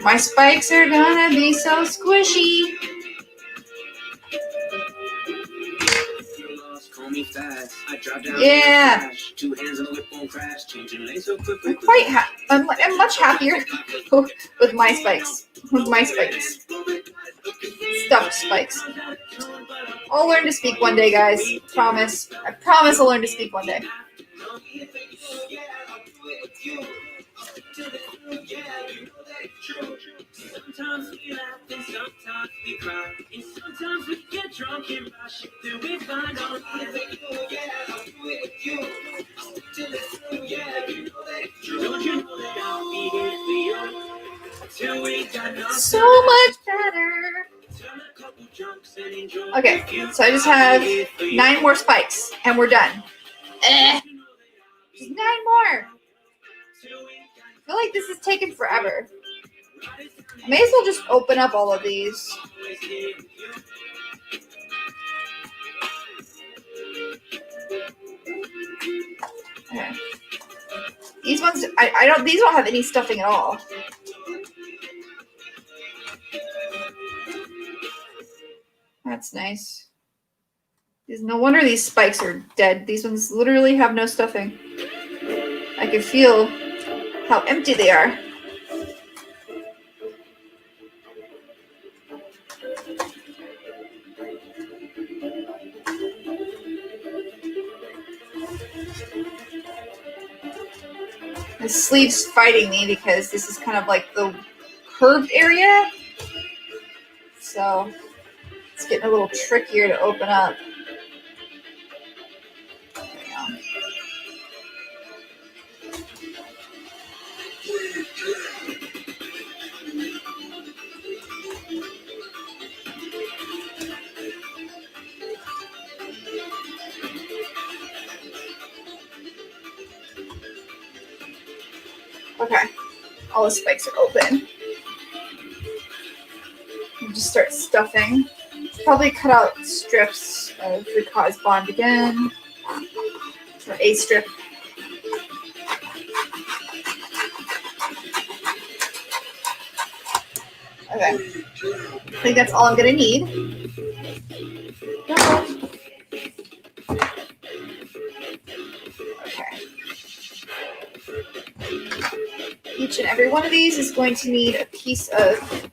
My spikes are gonna be so squishy. Yeah. I'm much happier with my spikes. With my spikes. Stuffed spikes. I'll learn to speak one day, guys. Promise. I promise I'll learn to speak one day. Sometimes we laugh and sometimes we cry, and sometimes we get drunk and buy shit that we find on so much better. Okay, so I just have 9 more spikes and we're done. Just 9 more. I feel like this is taking forever. I may as well just open up all of these. Okay. These ones, these don't have any stuffing at all. That's nice. No wonder these spikes are dead. These ones literally have no stuffing. I can feel how empty they are. The sleeve's fighting me because this is kind of like the curved area. So it's getting a little trickier to open up. Okay, all the spikes are open. And just start stuffing. Probably cut out strips of the cause bond again, or a strip. Okay, I think that's all I'm gonna need. Okay. Each and every one of these is going to need a piece of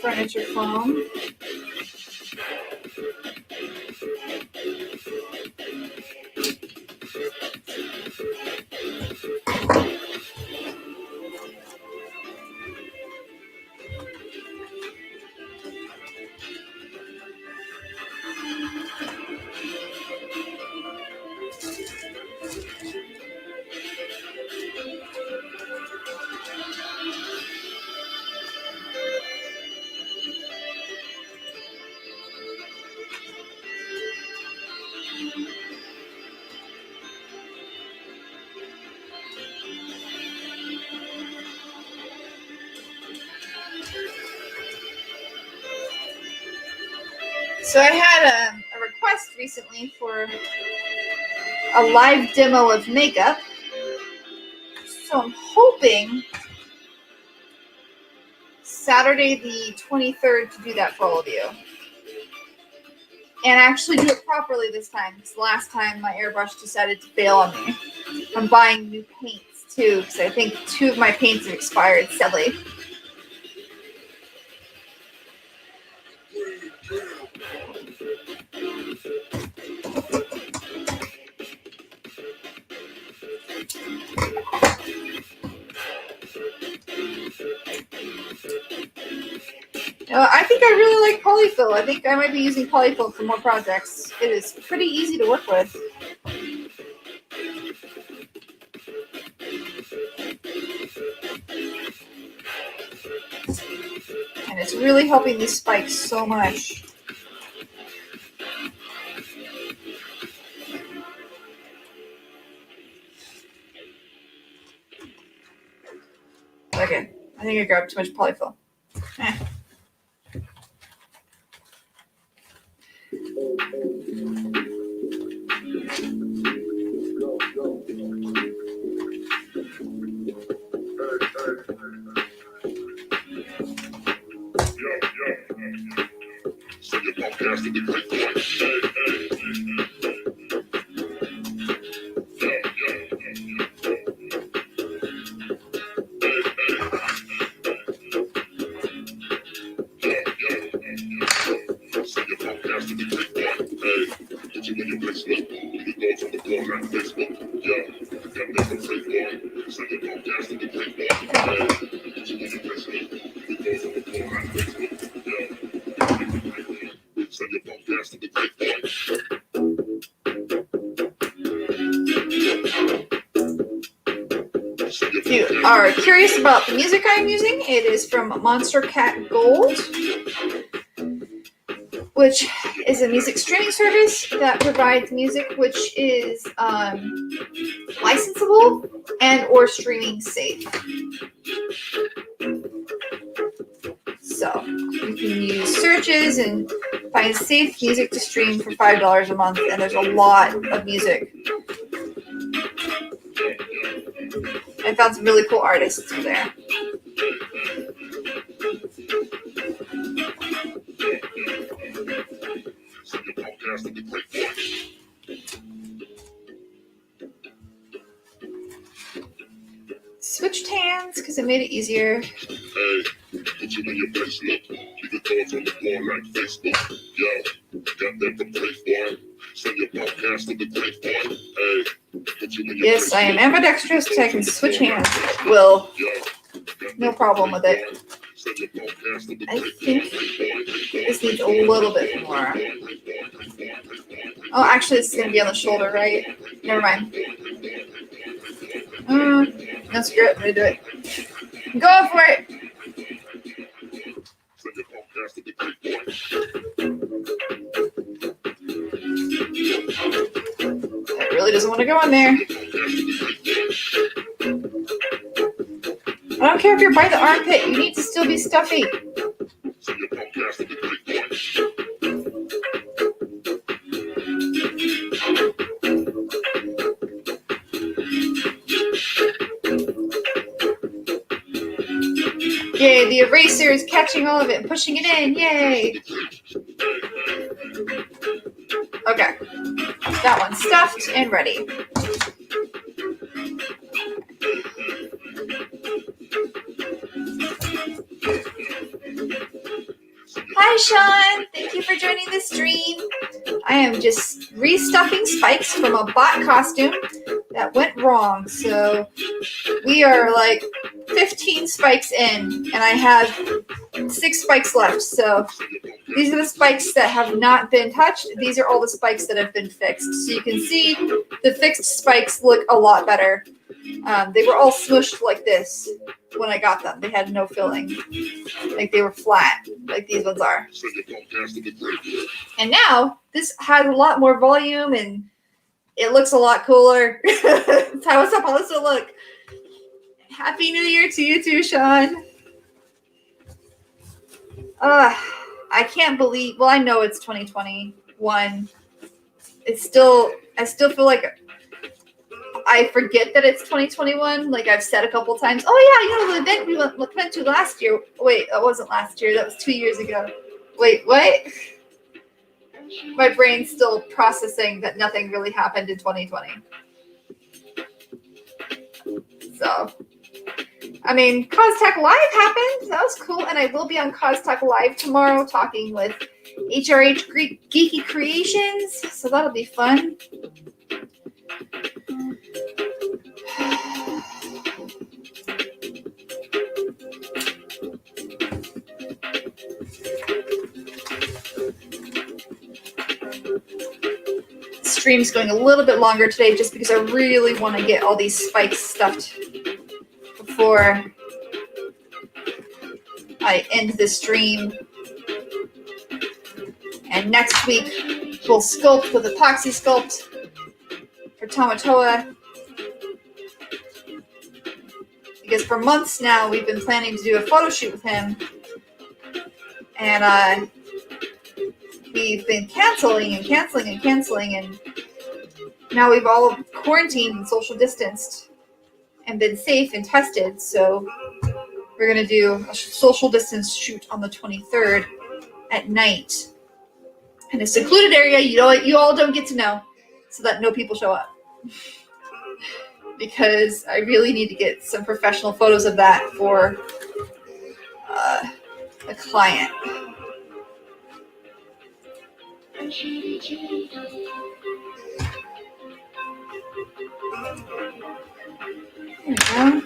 furniture foam. So I had a request recently for a live demo of makeup. So I'm hoping Saturday the 23rd to do that for all of you. And actually do it properly this time, because last time my airbrush decided to fail on me. I'm buying new paints too, because I think 2 of my paints have expired, sadly. I think I really like polyfill. I think I might be using polyfill for more projects. It is pretty easy to work with. And it's really helping these spikes so much. Okay, I think I grabbed too much polyfill. If you are curious about the music I'm using, it is from Monster Cat Gold, which is a music streaming service that provides music which is licensable and or streaming safe. So you can use searches and find safe music to stream for $5 a month, and there's a lot of music. I found some really cool artists there. Switched hands because it made it easier. Yes, I am ambidextrous, so I can switch hands. Will. No problem with it. I think this needs a little bit more. Oh, actually, this is going to be on the shoulder, right? Never mind. No, screw it. I'm going to do it. I'm going for it. want to go in there. I don't care if you're by the armpit. You need to still be stuffy. Yay, the eraser is catching all of it and pushing it in. Yay. Okay. That one's stuffed and ready. Hi, Sean. Thank you for joining the stream. I am just restuffing spikes from a bot costume that went wrong. So we are like 15 spikes in, and I have 6 spikes left. So these are the spikes that have not been touched. These are all the spikes that have been fixed. So you can see the fixed spikes look a lot better. They were all smushed like this when I got them. They had no filling. Like they were flat, like these ones are. And now this has a lot more volume and it looks a lot cooler. That's how it's supposed to look. Happy New Year to you too, Sean. I can't believe, well, I know it's 2021. I still feel like I forget that it's 2021. Like I've said a couple times, oh yeah, the event we went to last year. Wait, that wasn't last year. That was 2 years ago. Wait, what? My brain's still processing that nothing really happened in 2020. So, I mean, CosTech Live happened. That was cool. And I will be on CosTech Live tomorrow talking with HRH Geeky Creations. So that'll be fun. Stream's going a little bit longer today just because I really want to get all these spikes stuffed before I end the stream. And next week we'll sculpt with epoxy sculpt for Tamatoa. Because for months now we've been planning to do a photo shoot with him. And we've been canceling, and now we've all quarantined and social distanced and been safe and tested. So we're going to do a social distance shoot on the 23rd at night in a secluded area you all don't get to know, so that no people show up. Because I really need to get some professional photos of that for a client. There we go.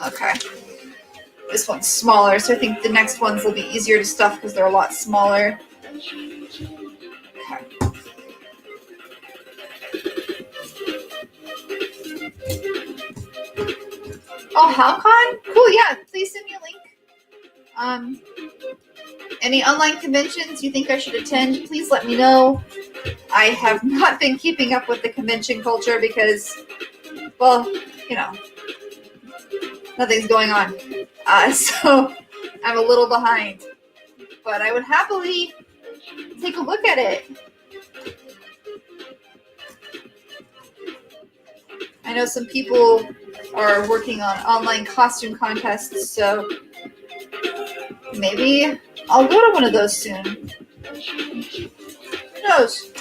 Okay. This one's smaller, so I think the next ones will be easier to stuff because they're a lot smaller. Okay. Oh, HowCon? Cool, yeah. Please send me a link. Any online conventions you think I should attend, please let me know. I have not been keeping up with the convention culture because, well, nothing's going on. So I'm a little behind. But I would happily take a look at it. I know some people are working on online costume contests, so maybe I'll go to one of those soon. Who knows?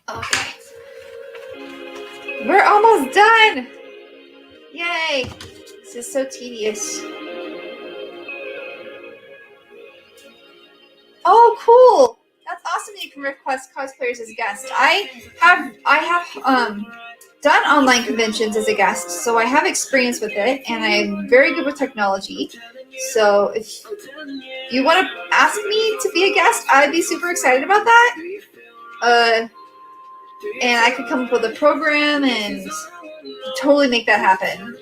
Okay. We're almost done! Yay! This is so tedious. Oh, cool! That's awesome that you can request cosplayers as guests. I have done online conventions as a guest, so I have experience with it, and I'm very good with technology. So if you want to ask me to be a guest, I'd be super excited about that. And I could come up with a program and totally make that happen.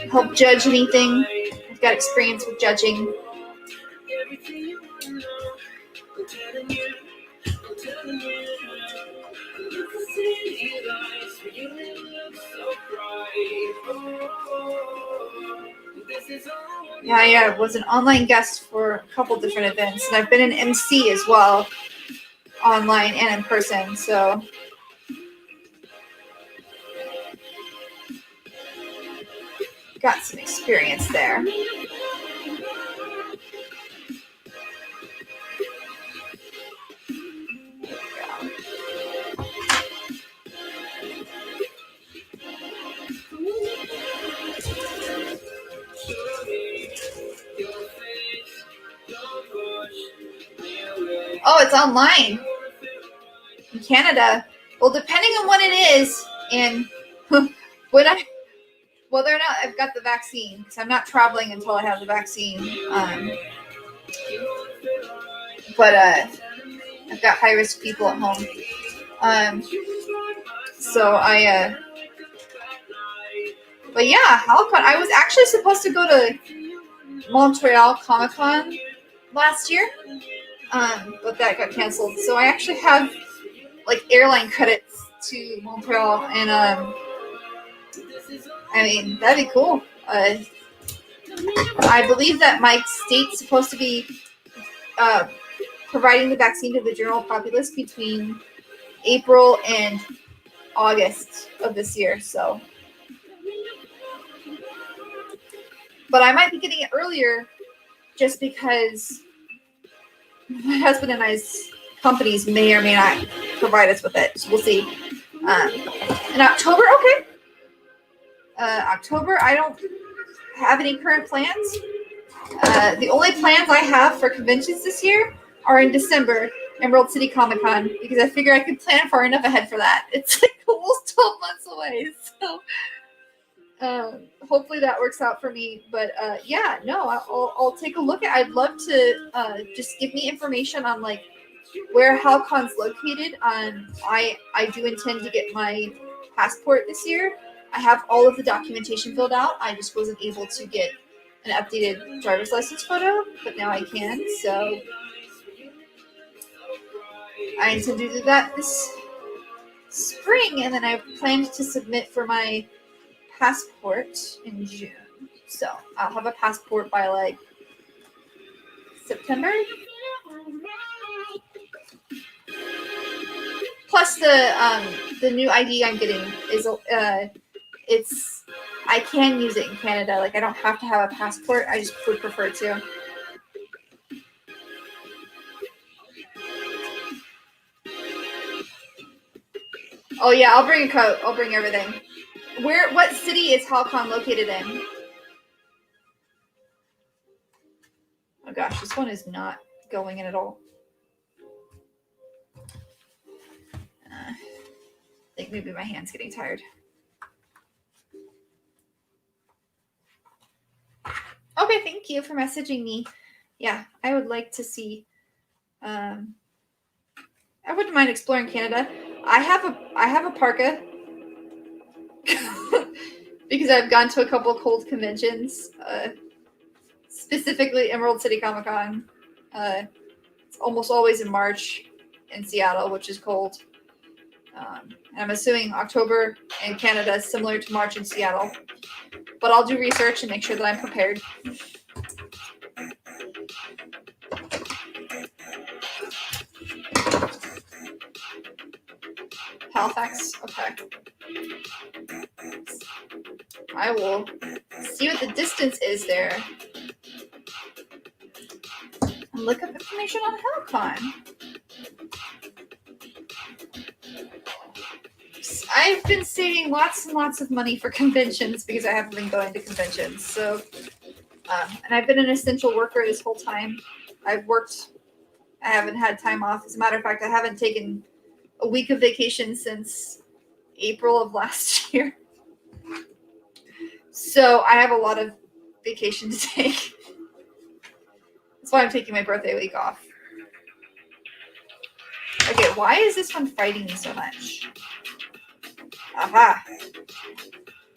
Help judge anything. I've got experience with judging. Yeah, I was an online guest for a couple different events, and I've been an MC as well, online and in person, so got some experience there. Oh, it's online in Canada. Well, depending on when it is and whether or not I've got the vaccine, because I'm not traveling until I have the vaccine. But I've got high risk people at home. But yeah, HalCon. I was actually supposed to go to Montreal Comic Con last year, but that got canceled. So I actually have like airline credits to Montreal, and I mean that'd be cool. I believe that my state's supposed to be providing the vaccine to the general populace between April and August of this year. So, but I might be getting it earlier just because my husband and I's companies may or may not provide us with it. So we'll see. In October, okay. October, I don't have any current plans. The only plans I have for conventions this year are in December, Emerald City Comic Con, because I figure I could plan far enough ahead for that. It's like almost 12 months away, so hopefully that works out for me. But yeah, no, I'll take a look at. I'd love to just give me information on like where HalCon's located. I do intend to get my passport this year. I have all of the documentation filled out. I just wasn't able to get an updated driver's license photo, but now I can. So I intend to do that this spring, and then I planned to submit for my passport in June. So I'll have a passport by like September. Plus the new ID I'm getting is I can use it in Canada. Like I don't have to have a passport. I just would prefer to. Oh yeah, I'll bring a coat. I'll bring everything. What city is HalCon located in? Oh gosh, this one is not going in at all. I think maybe my hand's getting tired. Okay, thank you for messaging me. Yeah, I would like to see. I wouldn't mind exploring Canada. I have a parka because I've gone to a couple of cold conventions, specifically Emerald City Comic Con. It's almost always in March in Seattle, which is cold. And I'm assuming October in Canada is similar to March in Seattle. But I'll do research and make sure that I'm prepared. Halifax? Okay. I will see what the distance is there. and look up information on HellCon. I've been saving lots and lots of money for conventions because I haven't been going to conventions. So, and I've been an essential worker this whole time. I've worked. I haven't had time off. As a matter of fact, I haven't taken a week of vacation since April of last year. So I have a lot of vacation to take. That's why I'm taking my birthday week off. Okay, why is this one fighting me so much? Aha.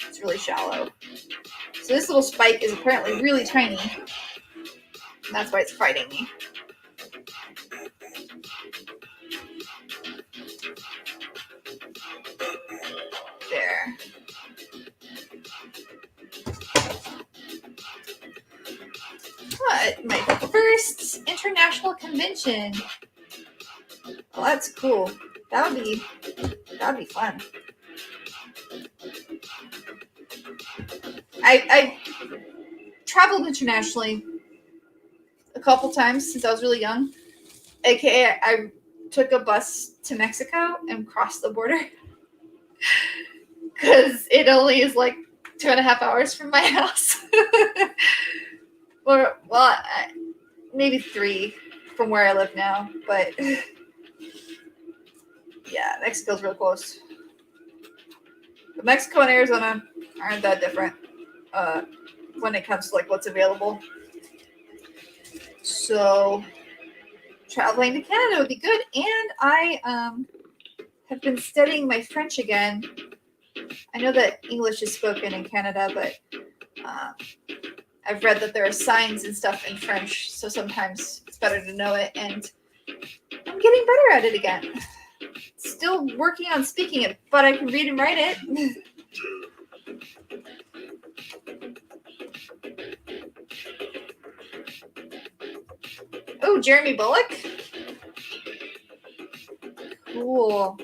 It's really shallow. So this little spike is apparently really tiny. And that's why it's fighting me. There. What? My first international convention. Well, that's cool. That would be fun. I traveled internationally a couple times since I was really young. AKA, I took a bus to Mexico and crossed the border because it only is like 2.5 hours from my house. Or, well, maybe 3 from where I live now, but yeah, Mexico's real close. But Mexico and Arizona aren't that different when it comes to like what's available. So traveling to Canada would be good, and I have been studying my French again. I know that English is spoken in Canada, but I've read that there are signs and stuff in French, so sometimes it's better to know it, and I'm getting better at it again. Still working on speaking it, but I can read and write it. Oh, Jeremy Bullock? Cool.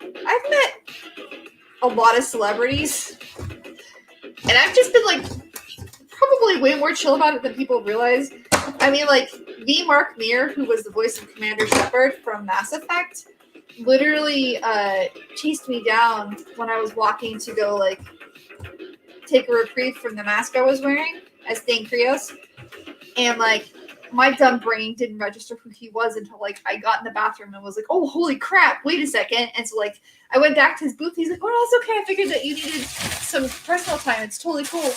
I've met a lot of celebrities, and I've just been like probably way more chill about it than people realize. I mean, like V. Mark Meer, who was the voice of Commander Shepard from Mass Effect, literally chased me down when I was walking to go like take a reprieve from the mask I was wearing as Thane Krios, and like my dumb brain didn't register who he was until like I got in the bathroom and was like, oh holy crap, wait a second. And so like I went back to his booth. He's like, oh no, it's okay, I figured that you needed some personal time, it's totally cool.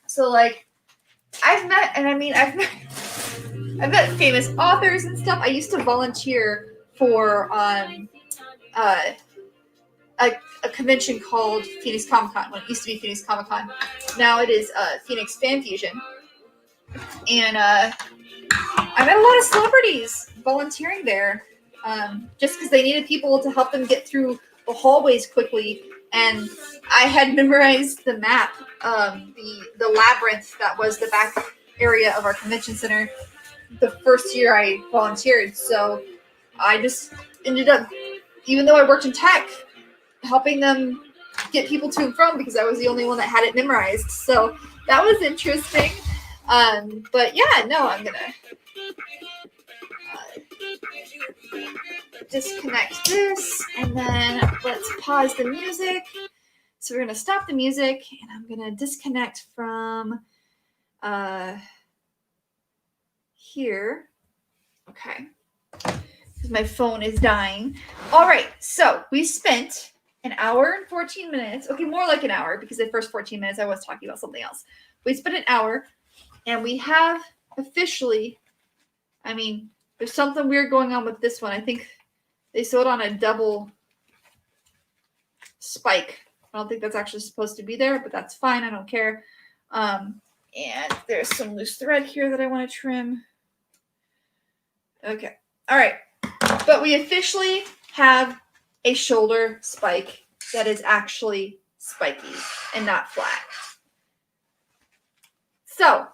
So like I've met famous authors and stuff. I used to volunteer for a convention called Phoenix Comic Con. When it used to be Phoenix Comic Con, now it is Phoenix Fan Fusion. And I met a lot of celebrities volunteering there, just because they needed people to help them get through the hallways quickly. And I had memorized the map, the labyrinth that was the back area of our convention center the first year I volunteered. So I just ended up, even though I worked in tech, helping them get people to and from because I was the only one that had it memorized. So that was interesting. But yeah, no, I'm gonna disconnect this, and then let's pause the music. So we're gonna stop the music, and I'm gonna disconnect from here. Okay, because my phone is dying. All right, so we spent an hour and 14 minutes. Okay, more like an hour because the first 14 minutes I was talking about something else. We spent an hour, and we have officially, I mean, there's something weird going on with this one. I think they sewed on a double spike. I don't think that's actually supposed to be there, but that's fine. I don't care. And there's some loose thread here that I want to trim. Okay. All right. But we officially have a shoulder spike that is actually spiky and not flat. So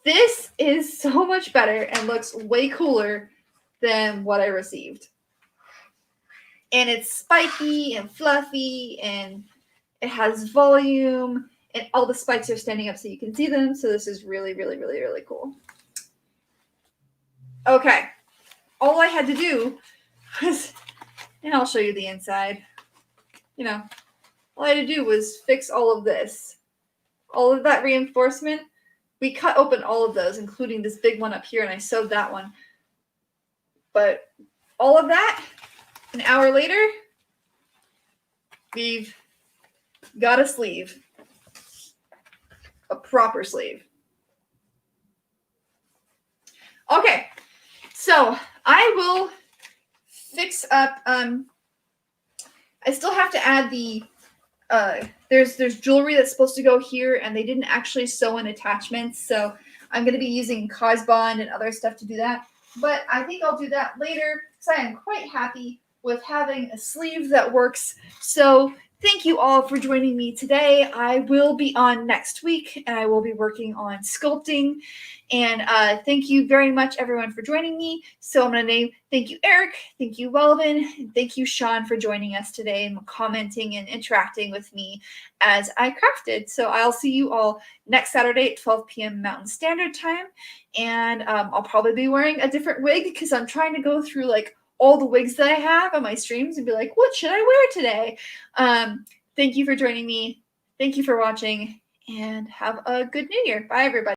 this is so much better and looks way cooler than what I received. And it's spiky and fluffy, and it has volume, and all the spikes are standing up so you can see them. So this is really, really, really, really cool. Okay. All I had to do was, and I'll show you the inside. You know, all I had to do was fix all of this. All of that reinforcement. We cut open all of those, including this big one up here, and I sewed that one. But all of that, an hour later, we've got a sleeve. A proper sleeve. Okay, so I will fix up, I still have to add the, there's jewelry that's supposed to go here, and they didn't actually sew in attachments, so I'm going to be using Cosbond and other stuff to do that. But I think I'll do that later, because I am quite happy with having a sleeve that works. So thank you all for joining me today. I will be on next week, and I will be working on sculpting. And thank you very much, everyone, for joining me. So I'm going to name, thank you, Eric, thank you, Welvin, and thank you, Sean, for joining us today and commenting and interacting with me as I crafted. So I'll see you all next Saturday at 12 p.m. Mountain Standard Time. And I'll probably be wearing a different wig because I'm trying to go through like all the wigs that I have on my streams and be like, what should I wear today? Thank you for joining me. Thank you for watching, and have a good New Year. Bye, everybody.